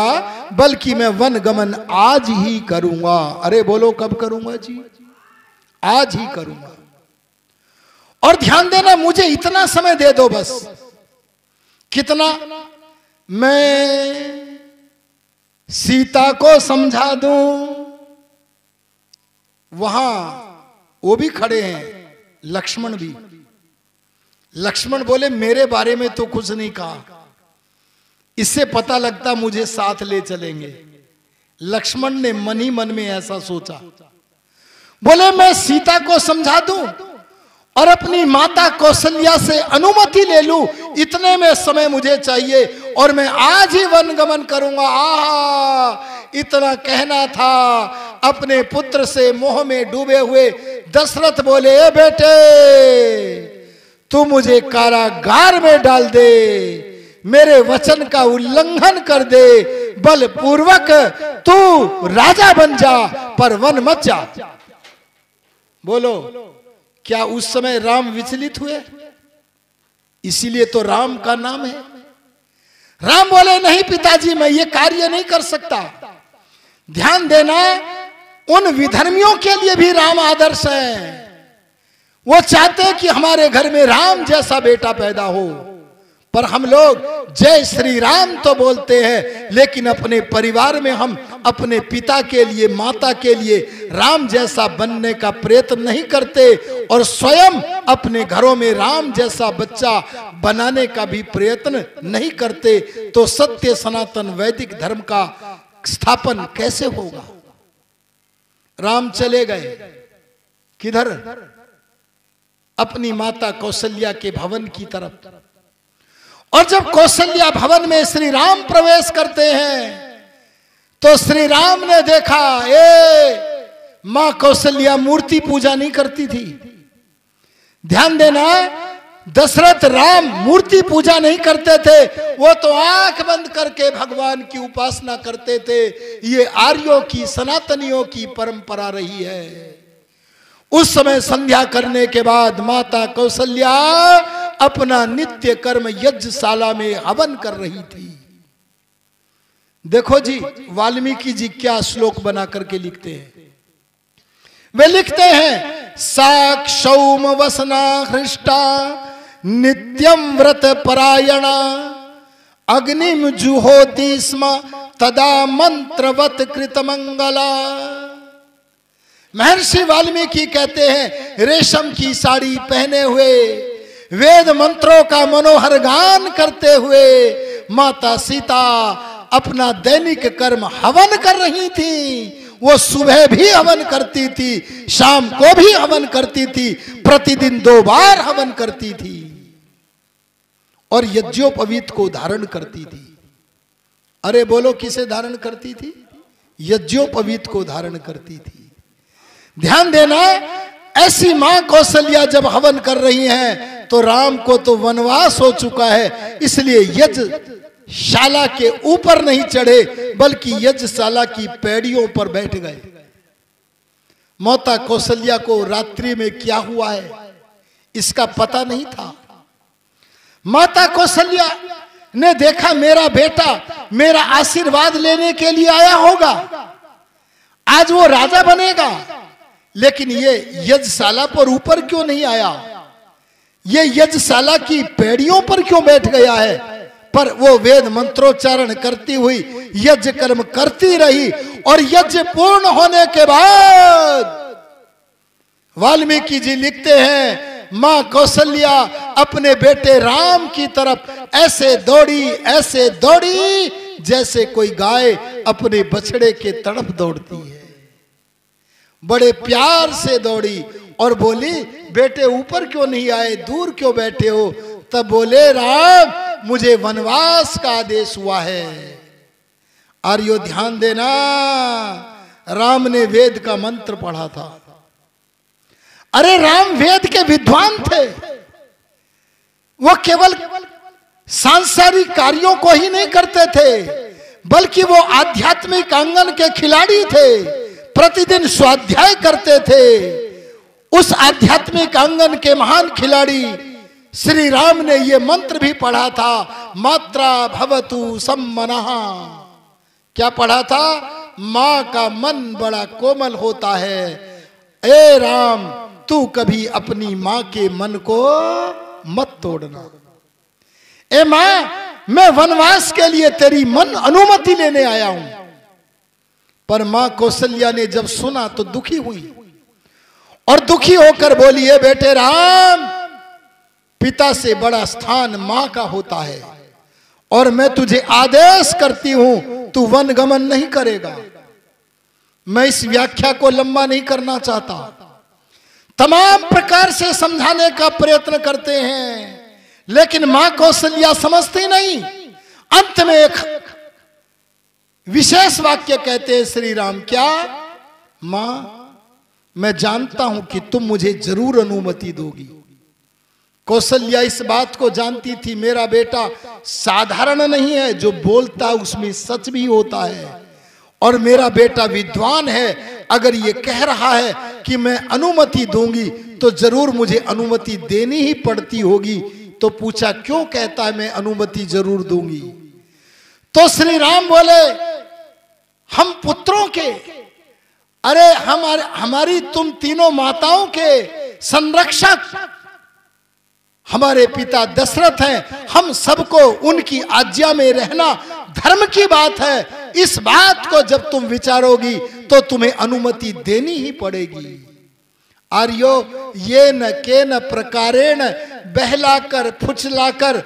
बल्कि मैं वन गमन आज ही करूंगा। अरे बोलो कब करूंगा जी? आज ही करूंगा। और ध्यान देना, मुझे इतना समय दे दो बस। कितना? मैं सीता को समझा दूं। वहां वो भी खड़े हैं, लक्ष्मण भी। लक्ष्मण बोले, मेरे बारे में तो कुछ नहीं कहा, इससे पता लगता मुझे साथ ले चलेंगे। लक्ष्मण ने मन ही मन में ऐसा सोचा। बोले, मैं सीता को समझा दूं और अपनी माता कौशल्या से अनुमति ले लूं, इतने में समय मुझे चाहिए और मैं आज ही वनगमन करूंगा। आहा, इतना कहना था। अपने पुत्र से मोह में डूबे हुए दशरथ बोले, ए बेटे, तू मुझे कारागार में डाल दे, मेरे वचन का उल्लंघन कर दे, बलपूर्वक तू राजा बन जा, पर वन मत जा। बोलो, क्या उस समय राम विचलित हुए? इसीलिए तो राम का नाम है। राम बोले, नहीं पिताजी, मैं ये कार्य नहीं कर सकता। ध्यान देना, उन विधर्मियों के लिए भी राम आदर्श है। वो चाहते हैं कि हमारे घर में राम जैसा बेटा पैदा हो, पर हम लोग जय श्री राम तो बोलते हैं, लेकिन अपने परिवार में हम अपने पिता के लिए, माता के लिए राम जैसा बनने का प्रयत्न नहीं करते और स्वयं अपने घरों में राम जैसा बच्चा बनाने का भी प्रयत्न नहीं करते। तो सत्य सनातन वैदिक धर्म का स्थापन कैसे होगा? राम चले गए किधर? अपनी माता कौशल्या के भवन की तरफ। और जब कौशल्या भवन में श्री राम प्रवेश करते हैं तो श्री राम ने देखा, मां कौशल्या मूर्ति पूजा नहीं करती थी। ध्यान देना, दशरथ राम मूर्ति पूजा नहीं करते थे, वो तो आंख बंद करके भगवान की उपासना करते थे। ये आर्यों की, सनातनियों की परंपरा रही है। उस समय संध्या करने के बाद माता कौशल्या अपना नित्य कर्म यज्ञशाला में हवन कर रही थी। देखो जी, वाल्मीकि जी क्या श्लोक बना करके लिखते हैं। वे लिखते हैं, साक्षौम वसना हृष्टा नित्यम व्रत परायणा अग्निम जुहोति स्म तदा मंत्रवत कृत मंगला। महर्षि वाल्मीकि कहते हैं, रेशम की साड़ी पहने हुए, वेद मंत्रों का मनोहर गान करते हुए माता सीता अपना दैनिक कर्म हवन कर रही थी। वो सुबह भी हवन करती थी, शाम को भी हवन करती थी, प्रतिदिन 2 बार हवन करती थी और यज्ञोपवीत को धारण करती थी। अरे बोलो, किसे धारण करती थी? यज्ञोपवीत को धारण करती थी। ध्यान देना, ऐसी मां कौशल्या जब हवन कर रही हैं तो राम को तो वनवास हो चुका है, इसलिए यज्ञशाला के ऊपर नहीं चढ़े बल्कि यज्ञशाला की पैड़ियों पर बैठ गए। माता कौशल्या को रात्रि में क्या हुआ है इसका पता नहीं था। माता कौशल्या ने देखा, मेरा बेटा मेरा आशीर्वाद लेने के लिए आया होगा, आज वो राजा बनेगा, लेकिन ये यज्ञशाला पर ऊपर क्यों नहीं आया? ये यज्ञशाला की पैड़ियों पर क्यों बैठ गया है? पर वो वेद मंत्रोच्चारण करती हुई यज्ञ कर्म करती रही और यज्ञ पूर्ण होने के बाद वाल्मीकि जी लिखते हैं, मां कौशल्या अपने बेटे राम की तरफ ऐसे दौड़ी जैसे कोई गाय अपने बछड़े के तरफ दौड़ती है। बड़े प्यार से दौड़ी और बोली, बेटे ऊपर क्यों नहीं आए, दूर क्यों बैठे हो? तब बोले, राम मुझे वनवास का आदेश हुआ है। आर्यो ध्यान देना, राम ने वेद का मंत्र पढ़ा था। अरे राम वेद के विद्वान थे। वो केवल सांसारिक कार्यों को ही नहीं करते थे, बल्कि वो आध्यात्मिक आंगन के खिलाड़ी थे। प्रतिदिन स्वाध्याय करते थे। उस आध्यात्मिक आंगन के महान खिलाड़ी श्री राम ने ये मंत्र भी पढ़ा था, मात्रा भवतु सम्मनः। क्या पढ़ा था? मां का मन बड़ा कोमल होता है। ए राम, तू कभी अपनी मां के मन को मत तोड़ना। ए मां, मैं वनवास के लिए तेरी मन अनुमति लेने आया हूं। पर मां कौशल्या ने जब सुना तो दुखी हुई और दुखी होकर बोली, है बेटे राम, पिता से बड़ा स्थान मां का होता है और मैं तुझे आदेश करती हूं, तू वन गमन नहीं करेगा। मैं इस व्याख्या को लंबा नहीं करना चाहता। तमाम प्रकार से समझाने का प्रयत्न करते हैं, लेकिन मां कौशल्या समझती नहीं। अंत में एक विशेष वाक्य कहते हैं श्री राम, क्या? मां, मैं जानता हूं कि तुम मुझे जरूर अनुमति दोगी। कौशल्या इस बात को जानती थी, मेरा बेटा साधारण नहीं है, जो बोलता है उसमें सच भी होता है। और मेरा बेटा विद्वान है, अगर ये कह रहा है कि मैं अनुमति दूंगी तो जरूर मुझे अनुमति देनी ही पड़ती होगी। तो पूछा, क्यों कहता है मैं अनुमति जरूर दूंगी? तो श्री राम बोले, हम पुत्रों के, अरे हमारी तुम तीनों माताओं के संरक्षक हमारे पिता दशरथ हैं। हम सबको उनकी आज्ञा में रहना धर्म की बात है। इस बात को जब तुम विचारोगी तो तुम्हें अनुमति देनी ही पड़ेगी। आर्यो ये न के न प्रकारेण बहलाकर फुचलाकर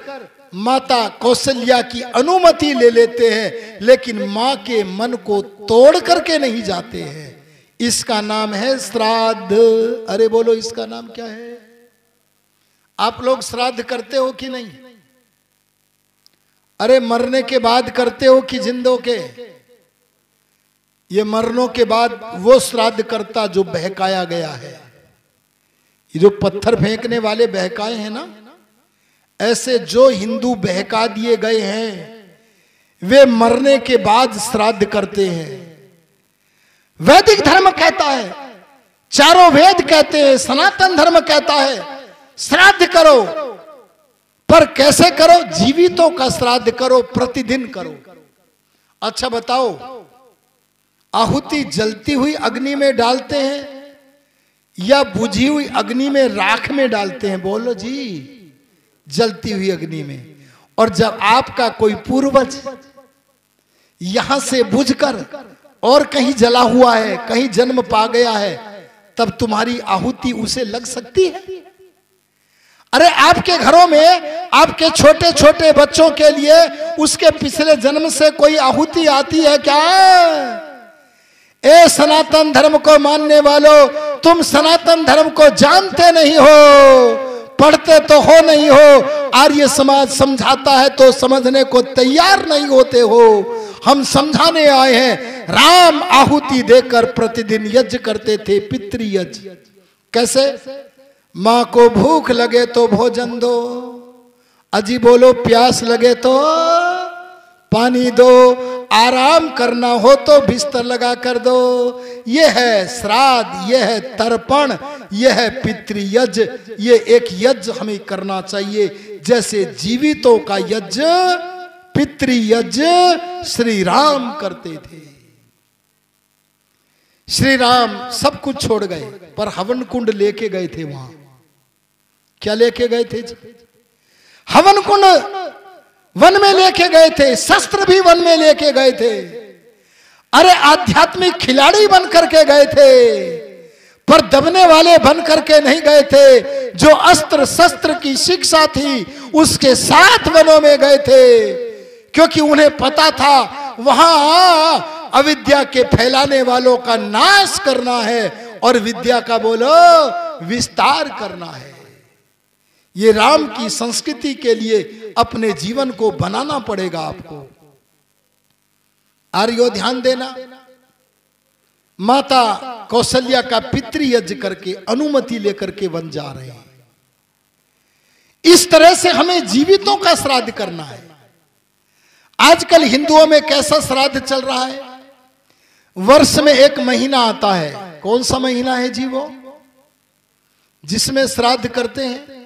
माता कौशल्या की अनुमति ले लेते हैं, लेकिन मां के मन को तोड़ करके नहीं जाते हैं। इसका नाम है श्राद्ध। अरे बोलो, इसका नाम क्या है? आप लोग श्राद्ध करते हो कि नहीं? अरे मरने के बाद करते हो कि जिंदों के? ये मरनों के बाद वो श्राद्ध करता जो बहकाया गया है। ये जो पत्थर फेंकने वाले बहकाए हैं ना, ऐसे जो हिंदू बहका दिए गए हैं वे मरने के बाद श्राद्ध करते हैं। वैदिक धर्म कहता है, चारों वेद कहते हैं, सनातन धर्म कहता है श्राद्ध करो, पर कैसे करो? जीवितों का श्राद्ध करो, प्रतिदिन करो। अच्छा बताओ, आहुति जलती हुई अग्नि में डालते हैं या बुझी हुई अग्नि में राख में डालते हैं? बोलो जी, जलती हुई अग्नि में। और जब आपका कोई पूर्वज यहां से बुझकर और कहीं जला हुआ है, कहीं जन्म पा गया है, तब तुम्हारी आहुति उसे लग सकती है? अरे आपके घरों में आपके छोटे छोटे बच्चों के लिए उसके पिछले जन्म से कोई आहुति आती है क्या? ए सनातन धर्म को मानने वालों, तुम सनातन धर्म को जानते नहीं हो, पढ़ते तो हो नहीं हो। आर्य समाज समझाता है तो समझने को तैयार नहीं होते हो। हम समझाने आए हैं। राम आहुति देकर प्रतिदिन यज्ञ करते थे, पितृयज्ञ। कैसे? मां को भूख लगे तो भोजन दो, अजी बोलो प्यास लगे तो पानी दो, आराम करना हो तो बिस्तर लगा कर दो। यह है श्राद्ध, यह है तर्पण, यह है पितृयज्ञ। ये एक यज्ञ हमें करना चाहिए, जैसे जीवितों का यज्ञ पितृयज्ञ श्री राम करते थे। श्री राम सब कुछ छोड़ गए, पर हवन कुंड लेके गए थे। वहां क्या लेके गए थे? हवन कुंड वन में लेके गए थे, शस्त्र भी वन में लेके गए थे। अरे आध्यात्मिक खिलाड़ी बन करके गए थे, पर दबने वाले बन करके नहीं गए थे। जो अस्त्र शस्त्र की शिक्षा थी उसके साथ वनों में गए थे, क्योंकि उन्हें पता था वहां अविद्या के फैलाने वालों का नाश करना है और विद्या का बोलो विस्तार करना है। ये राम की संस्कृति के लिए अपने जीवन को बनाना पड़ेगा आपको। आर्यो ध्यान देना, माता कौशल्या का पितृयज्ञ करके अनुमति लेकर के वन जा रहे हैं। इस तरह से हमें जीवितों का श्राद्ध करना है। आजकल हिंदुओं में कैसा श्राद्ध चल रहा है, वर्ष में एक महीना आता है। कौन सा महीना है जी वो, जिसमें श्राद्ध करते हैं?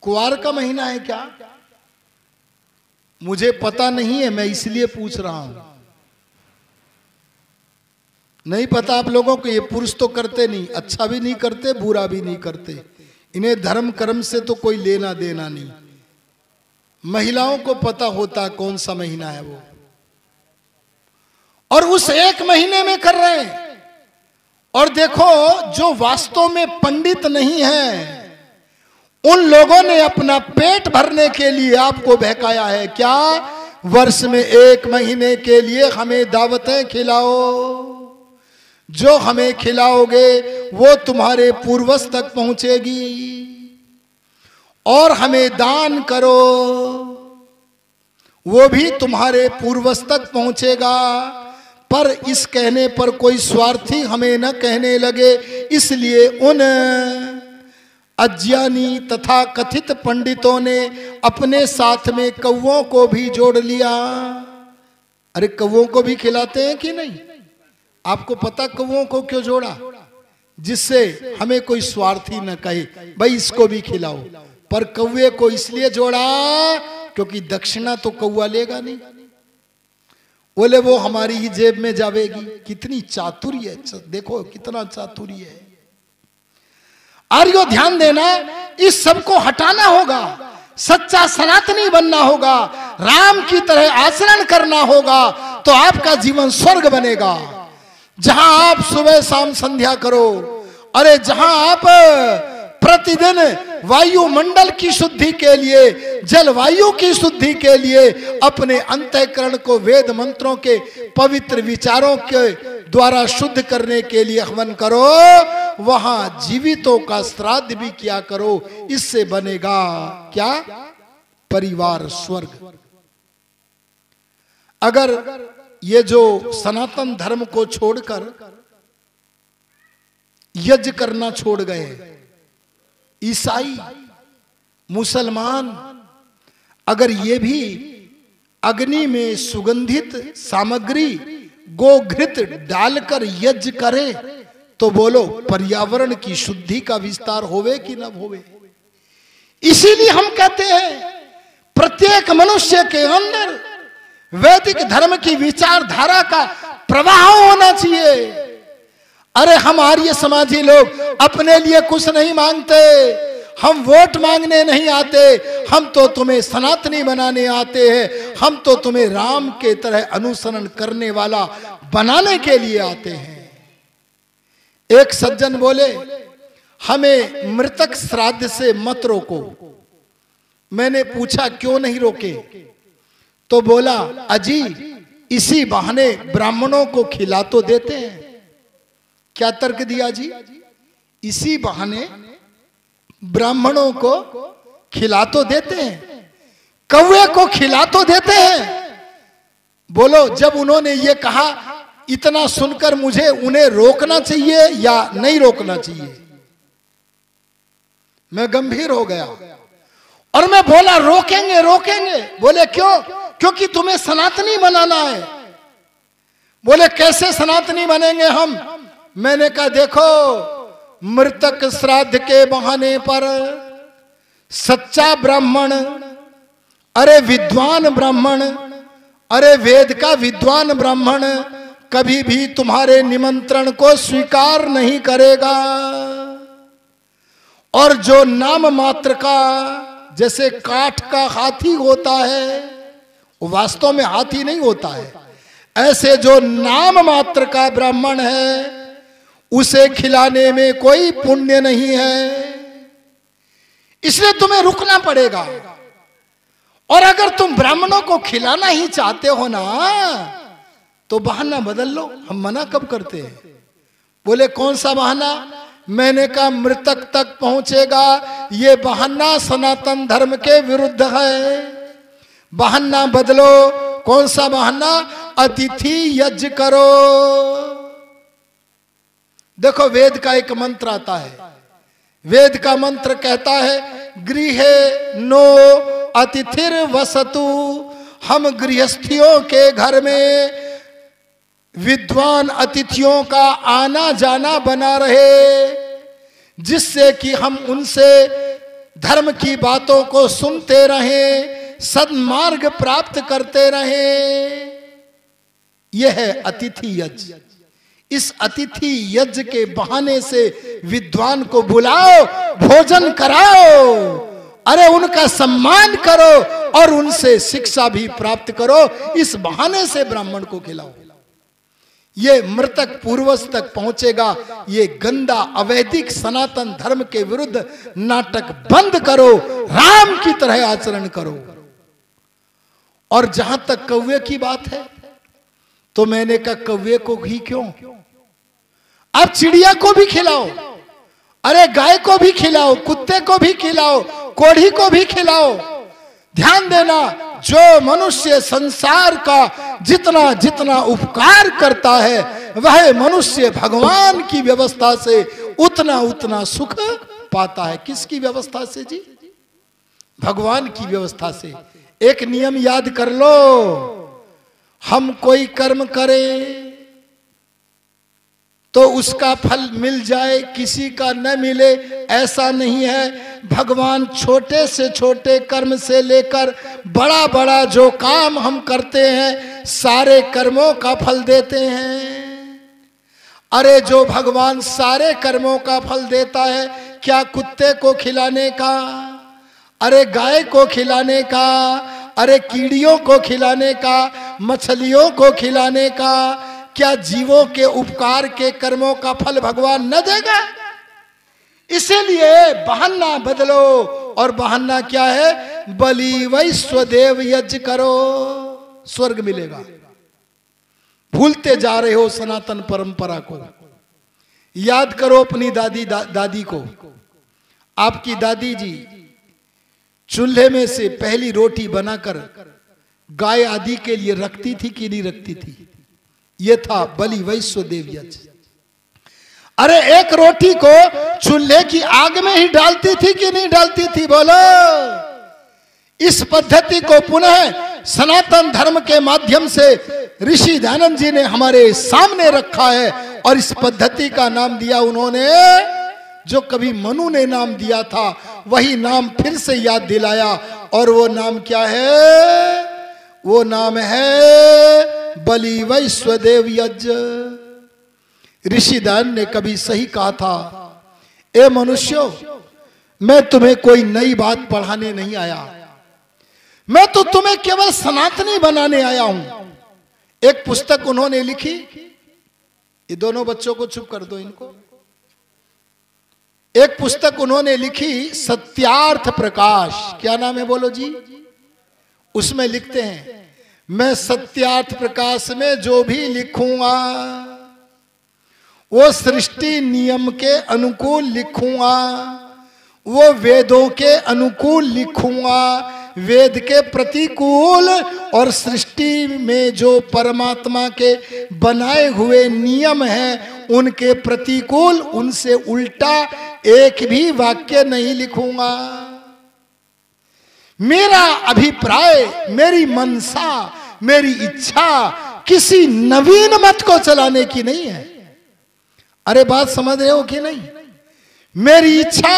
कुआर का महीना है क्या? मुझे पता नहीं है, मैं इसलिए पूछ रहा हूं। नहीं पता आप लोगों को? ये पुरुष तो करते नहीं, अच्छा भी नहीं करते, बुरा भी नहीं करते। इन्हें धर्म कर्म से तो कोई लेना देना नहीं। महिलाओं को पता होता कौन सा महीना है वो, और उस एक महीने में कर रहे हैं। और देखो, जो वास्तव में पंडित नहीं है, उन लोगों ने अपना पेट भरने के लिए आपको बहकाया है। क्या? वर्ष में एक महीने के लिए हमें दावतें खिलाओ, जो हमें खिलाओगे वो तुम्हारे पूर्वज तक पहुंचेगी, और हमें दान करो, वो भी तुम्हारे पूर्वज तक पहुंचेगा। पर इस कहने पर कोई स्वार्थी हमें न कहने लगे, इसलिए उन अज्ञानी तथा कथित पंडितों ने अपने साथ में कौवों को भी जोड़ लिया। अरे कौवों को भी खिलाते हैं कि नहीं? आपको पता कौवों को क्यों जोड़ा? जिससे हमें कोई स्वार्थी न कहे भाई इसको भी खिलाओ। पर कौवे को इसलिए जोड़ा क्योंकि दक्षिणा तो कौवा लेगा नहीं, बोले वो हमारी ही जेब में जावेगी। कितनी चातुर्य है, देखो कितना चातुर्य है। आर्यो ध्यान देना, इस सब को हटाना होगा, सच्चा सनातनी बनना होगा, राम की तरह आचरण करना होगा, तो आपका जीवन स्वर्ग बनेगा। जहां आप सुबह शाम संध्या करो, अरे जहां आप प्रतिदिन वायुमंडल की शुद्धि के लिए, जलवायु की शुद्धि के लिए अपने अंतःकरण को वेद मंत्रों के पवित्र विचारों के द्वारा शुद्ध करने के लिए हवन करो, वहां जीवितों का श्राद्ध भी किया करो। इससे बनेगा क्या? परिवार स्वर्ग। अगर ये जो सनातन धर्म को छोड़कर यज्ञ करना छोड़ गए, ईसाई, मुसलमान, अगर ये भी अग्नि में सुगंधित सामग्री गोघृत डालकर यज्ञ करे, तो बोलो पर्यावरण की शुद्धि का विस्तार होवे कि न होवे? इसीलिए हम कहते हैं प्रत्येक मनुष्य के अंदर वैदिक धर्म की विचारधारा का प्रवाह होना चाहिए। अरे हम आर्य समाजी लोग अपने लिए कुछ नहीं मांगते, हम वोट मांगने नहीं आते, हम तो तुम्हें सनातनी बनाने आते हैं, हम तो तुम्हें राम के तरह अनुसरण करने वाला बनाने के लिए आते हैं। एक सज्जन बोले हमें मृतक श्राद्ध से मत रोको। मैंने पूछा क्यों नहीं रोके? तो बोला अजी इसी बहाने ब्राह्मणों को खिला तो देते हैं। क्या तर्क दिया जी? इसी बहाने ब्राह्मणों को खिला तो देते हैं, कौवे को खिला तो देते हैं। बोलो जब उन्होंने ये कहा, इतना सुनकर मुझे उन्हें रोकना चाहिए या नहीं रोकना चाहिए? मैं गंभीर हो गया और मैं बोला रोकेंगे रोकेंगे। बोले क्यों? क्योंकि तुम्हें सनातनी बनाना है। बोले कैसे सनातनी बनेंगे हम? मैंने कहा देखो, मृतक श्राद्ध के बहाने पर सच्चा ब्राह्मण, अरे विद्वान ब्राह्मण, अरे वेद का विद्वान ब्राह्मण कभी भी तुम्हारे निमंत्रण को स्वीकार नहीं करेगा। और जो नाम मात्र का, जैसे काठ का हाथी होता है, वो वास्तव में हाथी नहीं होता है, ऐसे जो नाम मात्र का ब्राह्मण है उसे खिलाने में कोई पुण्य नहीं है। इसलिए तुम्हें रुकना पड़ेगा। और अगर तुम ब्राह्मणों को खिलाना ही चाहते हो ना, तो बहाना बदल लो। हम मना कब करते हैं? बोले कौन सा बहाना? मैंने कहा मृतक तक पहुंचेगा। ये बहाना सनातन धर्म के विरुद्ध है। बहाना बदलो। कौन सा बहाना? अतिथि यज्ञ करो। देखो वेद का एक मंत्र आता है। वेद का मंत्र कहता है गृहे नो अतिथिर वसतु। हम गृहस्थियों के घर में विद्वान अतिथियों का आना जाना बना रहे, जिससे कि हम उनसे धर्म की बातों को सुनते रहें, सन्मार्ग प्राप्त करते रहें। यह है अतिथि यज्ञ। इस अतिथि यज्ञ के बहाने से विद्वान को बुलाओ, भोजन कराओ, अरे उनका सम्मान करो और उनसे शिक्षा भी प्राप्त करो। इस बहाने से ब्राह्मण को खिलाओ। ये मृतक पूर्वज तक पहुंचेगा। ये गंदा अवैदिक सनातन धर्म के विरुद्ध नाटक बंद करो, राम की तरह आचरण करो। और जहां तक कौवे की बात है, तो मैंने कहा कौवे को ही क्यों, आप चिड़िया को भी खिलाओ, अरे गाय को भी खिलाओ, कुत्ते को भी खिलाओ, कोढ़ी को भी खिलाओ। ध्यान देना, जो मनुष्य संसार का जितना जितना उपकार करता है, वह मनुष्य भगवान की व्यवस्था से उतना उतना सुख पाता है। किसकी व्यवस्था से जी? भगवान की व्यवस्था से। एक नियम याद कर लो, हम कोई कर्म करें तो उसका फल मिल जाए, किसी का न मिले, ऐसा नहीं है। भगवान छोटे से छोटे कर्म से लेकर बड़ा बड़ा जो काम हम करते हैं, सारे कर्मों का फल देते हैं। अरे जो भगवान सारे कर्मों का फल देता है, क्या कुत्ते को खिलाने का, अरे गाय को खिलाने का, अरे कीड़ियों को खिलाने का, मछलियों को खिलाने का, क्या जीवों के उपकार के कर्मों का फल भगवान न देगा? इसीलिए बहाना बदलो। और बहाना क्या है? बलि वैश्वदेव यज्ञ करो, स्वर्ग मिलेगा। भूलते जा रहे हो सनातन परंपरा को। याद करो अपनी दादी को। आपकी दादी जी चूल्हे में से पहली रोटी बनाकर गाय आदि के लिए रखती थी कि नहीं रखती थी? यह था बलि वैश्वदेव यज्ञ। अरे एक रोटी को चूल्हे की आग में ही डालती थी कि नहीं डालती थी? बोलो। इस पद्धति को पुनः सनातन धर्म के माध्यम से ऋषि दयानंद जी ने हमारे सामने रखा है। और इस पद्धति का नाम दिया उन्होंने, जो कभी मनु ने नाम दिया था, वही नाम फिर से याद दिलाया। और वो नाम क्या है? वो नाम है बलि वैश्वदेव यज्ञ। ऋषि दयानंद ने कभी सही कहा था, ए मनुष्यों, मैं तुम्हें कोई नई बात पढ़ाने नहीं आया, मैं तो तुम्हें केवल सनातनी बनाने आया हूं। एक पुस्तक उन्होंने लिखी। ये दोनों बच्चों को चुप कर दो इनको। एक पुस्तक उन्होंने लिखी, सत्यार्थ प्रकाश। क्या नाम है बोलो जी? उसमें लिखते हैं, मैं सत्यार्थ प्रकाश में जो भी लिखूंगा वो सृष्टि नियम के अनुकूल लिखूंगा, वो वेदों के अनुकूल लिखूंगा, वेद के प्रतिकूल और सृष्टि में जो परमात्मा के बनाए हुए नियम हैं उनके प्रतिकूल, उनसे उल्टा एक भी वाक्य नहीं लिखूंगा। मेरा अभिप्राय, मेरी मनसा, मेरी इच्छा किसी नवीन मत को चलाने की नहीं है। अरे बात समझ रहे हो कि नहीं? मेरी इच्छा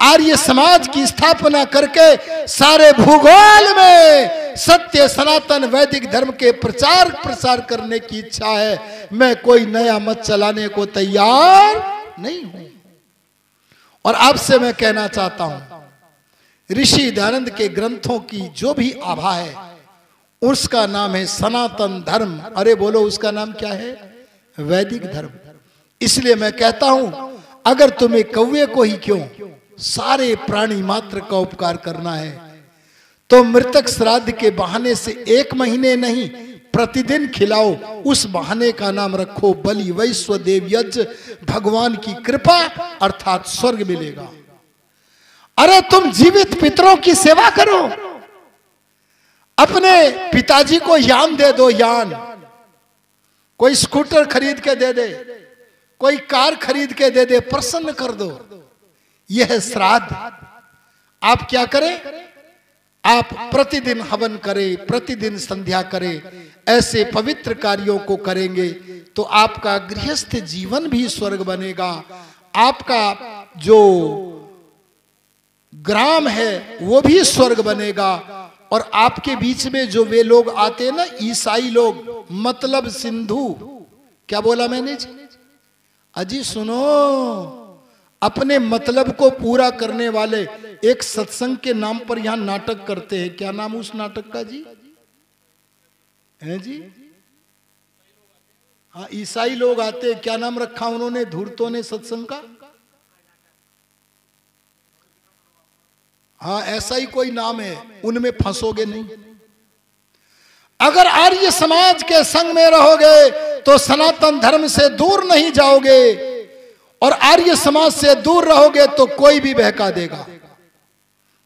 आर्य समाज की स्थापना करके सारे भूगोल में सत्य सनातन वैदिक धर्म के प्रचार प्रसार करने की इच्छा है। मैं कोई नया मत चलाने को तैयार नहीं हूं। और आपसे मैं कहना चाहता हूं, ऋषि दयानंद के ग्रंथों की जो भी आभा है उसका नाम है सनातन धर्म। अरे बोलो, उसका नाम क्या है? वैदिक धर्म। इसलिए मैं कहता हूं, अगर तुम्हें कौवे को ही क्यों, सारे प्राणी मात्र का उपकार करना है, तो मृतक श्राद्ध के बहाने से 1 महीने नहीं प्रतिदिन खिलाओ, उस बहाने का नाम रखो बलि वैश्वदेव यज्ञ, भगवान की कृपा अर्थात स्वर्ग मिलेगा। अरे तुम जीवित पितरों की सेवा करो, अपने पिताजी को यान दे दो, यान, कोई स्कूटर खरीद के दे दे, कोई कार खरीद के दे दे, प्रसन्न कर दो। यह है श्राद्ध। आप क्या करें? आप प्रतिदिन हवन करें, प्रतिदिन संध्या करें, ऐसे पवित्र कार्यों को करेंगे तो आपका गृहस्थ जीवन भी स्वर्ग बनेगा, आपका जो ग्राम है वो भी स्वर्ग बनेगा। और आपके बीच में जो वे लोग आते हैं ना, ईसाई लोग, मतलब सिंधु, क्या बोला मैंने जी? अजी सुनो, अपने मतलब को पूरा करने वाले एक सत्संग के नाम पर यहां नाटक करते हैं। क्या नाम उस नाटक का जी? है जी? हाँ, ईसाई लोग आते हैं। क्या नाम रखा उन्होंने, धूर्तों ने, सत्संग का? हाँ, ऐसा ही कोई नाम है, उनमें फंसोगे नहीं। अगर आर्य समाज के संग में रहोगे तो सनातन धर्म से दूर नहीं जाओगे, और आर्य समाज से दूर रहोगे तो कोई भी बहका देगा।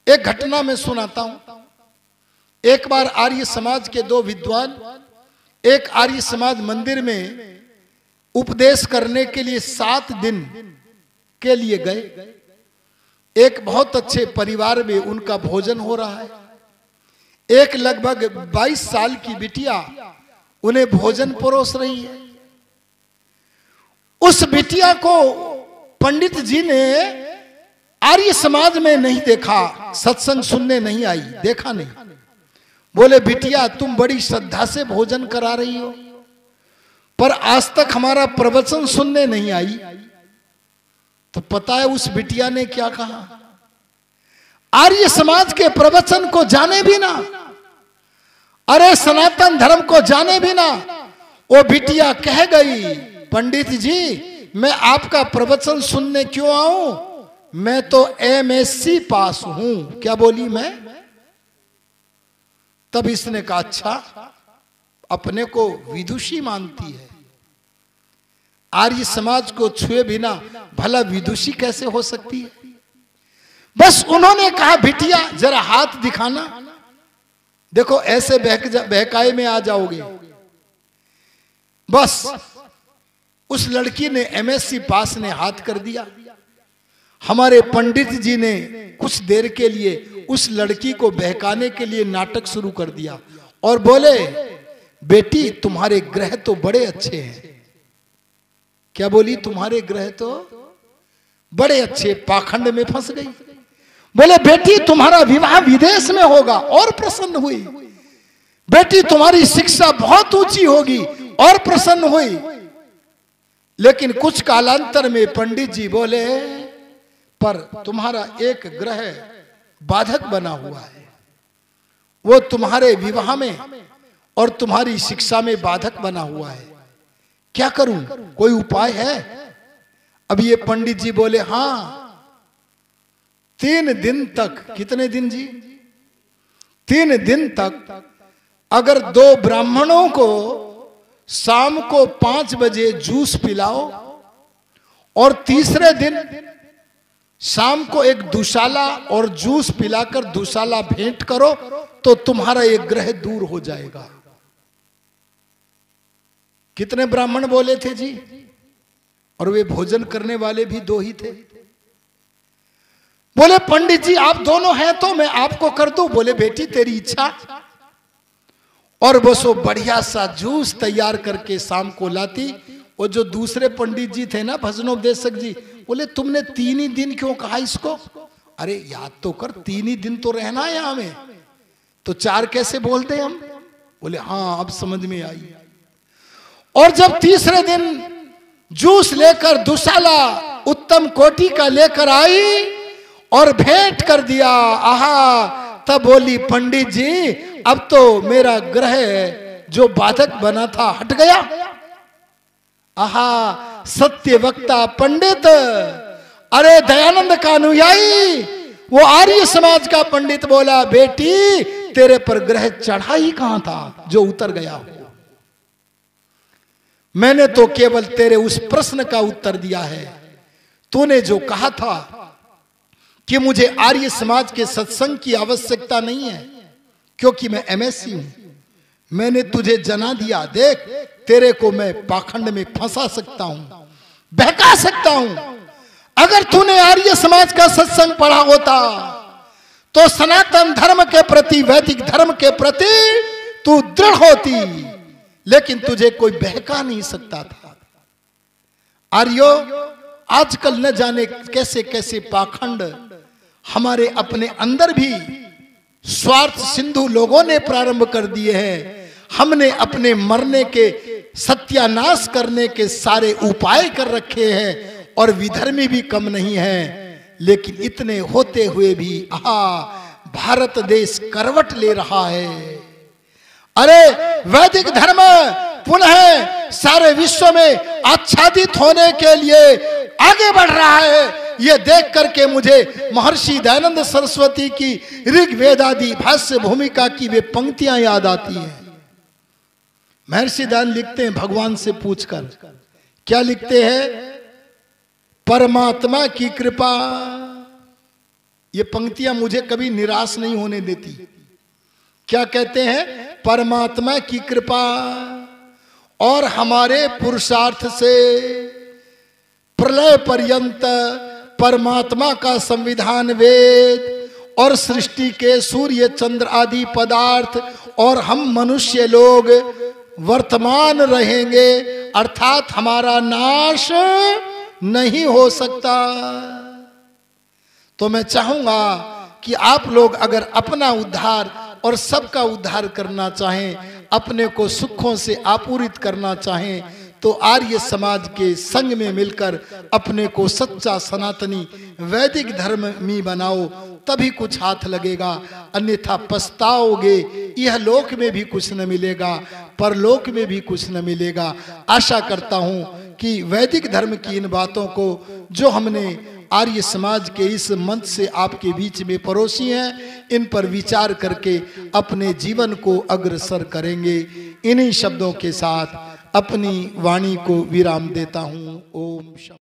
एक घटना मैं सुनाता हूं। एक बार आर्य समाज के दो विद्वान एक आर्य समाज मंदिर में उपदेश करने के लिए 7 दिन के लिए गए। एक बहुत अच्छे परिवार में उनका भोजन हो रहा है। एक लगभग 22 साल की बिटिया उन्हें भोजन परोस रही है। उस बिटिया को पंडित जी ने आर्य समाज में नहीं देखा, सत्संग सुनने नहीं आई, देखा नहीं। बोले, बिटिया तुम बड़ी श्रद्धा से भोजन करा रही हो, पर आज तक हमारा प्रवचन सुनने नहीं आई। तो पता है उस बिटिया ने क्या कहा? आर्य समाज के प्रवचन को जाने भी ना, अरे सनातन धर्म को जाने भी ना, वो बिटिया कह गई, पंडित जी मैं आपका प्रवचन सुनने क्यों आऊं, मैं तो MSc पास हूं। क्या बोली? मैं। तब इसने कहा, अच्छा, अपने को विदुषी मानती है, आर्य समाज को छुए बिना भला विदुषी कैसे हो सकती है? बस उन्होंने कहा, बिटिया जरा हाथ दिखाना, देखो ऐसे बहकाए में आ जाओगे। बस उस लड़की ने MSc पास ने हाथ कर दिया। हमारे पंडित जी ने कुछ देर के लिए उस लड़की को बहकाने के लिए नाटक शुरू कर दिया और बोले, बेटी तुम्हारे ग्रह तो बड़े अच्छे हैं। क्या बोली? तुम्हारे ग्रह तो बड़े अच्छे। पाखंड में फंस गई। बोले, बेटी तुम्हारा विवाह विदेश में होगा, और प्रसन्न हुई। बेटी तुम्हारी शिक्षा बहुत ऊंची होगी, और प्रसन्न हुई। लेकिन कुछ कालांतर में पंडित जी बोले, पर तुम्हारा एक ग्रह बाधक बना हुआ है, वो तुम्हारे विवाह में और तुम्हारी शिक्षा में बाधक बना हुआ है। क्या करूं, कोई उपाय है? अब ये पंडित जी बोले, हाँ 3 दिन तक। कितने दिन जी? 3 दिन तक अगर 2 ब्राह्मणों को शाम को 5 बजे जूस पिलाओ, और तीसरे दिन शाम को एक दुशाला और जूस पिलाकर दुशाला भेंट करो, तो तुम्हारा एक ग्रह दूर हो जाएगा। कितने ब्राह्मण बोले थे जी? और वे भोजन करने वाले भी 2 ही थे। बोले, पंडित जी आप दोनों हैं तो मैं आपको कर दूं। बोले, बेटी तेरी इच्छा। और बस वो बढ़िया सा जूस तैयार करके शाम को लाती। वो जो दूसरे पंडित जी थे ना, भजनोपदेशक जी, बोले, तुमने 3 ही दिन क्यों कहा इसको? अरे याद तो कर, 3 ही दिन तो रहना है यहां में, तो 4 कैसे बोलते हम? बोले, हाँ अब समझ में आई। और जब तीसरे दिन जूस लेकर दुशाला उत्तम कोटि का लेकर आई और भेंट कर दिया, आहा, तब बोली, पंडित जी अब तो मेरा ग्रह जो बाधक बना था हट गया। आहा, सत्य वक्ता पंडित, अरे दयानंद का अनुयायी, वो आर्य समाज का पंडित बोला, बेटी तेरे पर ग्रह चढ़ा ही कहां था जो उतर गया हो। मैंने तो केवल तेरे उस प्रश्न का उत्तर दिया है। तूने जो कहा था कि मुझे आर्य समाज के सत्संग की आवश्यकता नहीं है क्योंकि मैं एमएससी हूं, मैंने तुझे जना दिया। देख, तेरे को मैं पाखंड में फंसा सकता हूं, बहका सकता हूं। अगर तूने आर्य समाज का सत्संग पढ़ा होता तो सनातन धर्म के प्रति, वैदिक धर्म के प्रति तू दृढ़ होती, लेकिन तुझे कोई बहका नहीं सकता था। आर्यो, आजकल न जाने कैसे कैसे पाखंड हमारे अपने अंदर भी स्वार्थ सिंधु लोगों ने प्रारंभ कर दिए हैं। हमने अपने मरने के, सत्यानाश करने के सारे उपाय कर रखे हैं और विधर्मी भी कम नहीं है। लेकिन इतने होते हुए भी भारत देश करवट ले रहा है। अरे वैदिक धर्म पुनः सारे विश्व में आच्छादित होने के लिए आगे बढ़ रहा है। यह देख करके मुझे महर्षि दयानंद सरस्वती की ऋग्वेदादि भाष्य भूमिका की वे पंक्तियां याद आती हैं। महर्षि दयानंद लिखते हैं भगवान से पूछकर, क्या लिखते हैं? परमात्मा की कृपा। ये पंक्तियां मुझे कभी निराश नहीं होने देती। क्या कहते हैं? परमात्मा की कृपा और हमारे पुरुषार्थ से प्रलय पर्यंत परमात्मा का संविधान, वेद और सृष्टि के सूर्य चंद्र आदि पदार्थ और हम मनुष्य लोग वर्तमान रहेंगे, अर्थात हमारा नाश नहीं हो सकता। तो मैं चाहूंगा कि आप लोग अगर अपना उद्धार और सबका उद्धार करना चाहें, अपने को सुखों से आपूरित करना चाहें, तो आर्य समाज के संग में मिलकर अपने को सच्चा सनातनी वैदिक धर्मी बनाओ, तभी कुछ हाथ लगेगा। अन्यथा पछताओगे। यह लोक में भी कुछ न मिलेगा, परलोक में भी कुछ न मिलेगा। आशा करता हूं कि वैदिक धर्म की इन बातों को जो हमने आर्य समाज के इस मंच से आपके बीच में परोसी हैं, इन पर विचार करके अपने जीवन को अग्रसर करेंगे। इन्हीं शब्दों के साथ अपनी वाणी को विराम देता हूं। ओम शांति।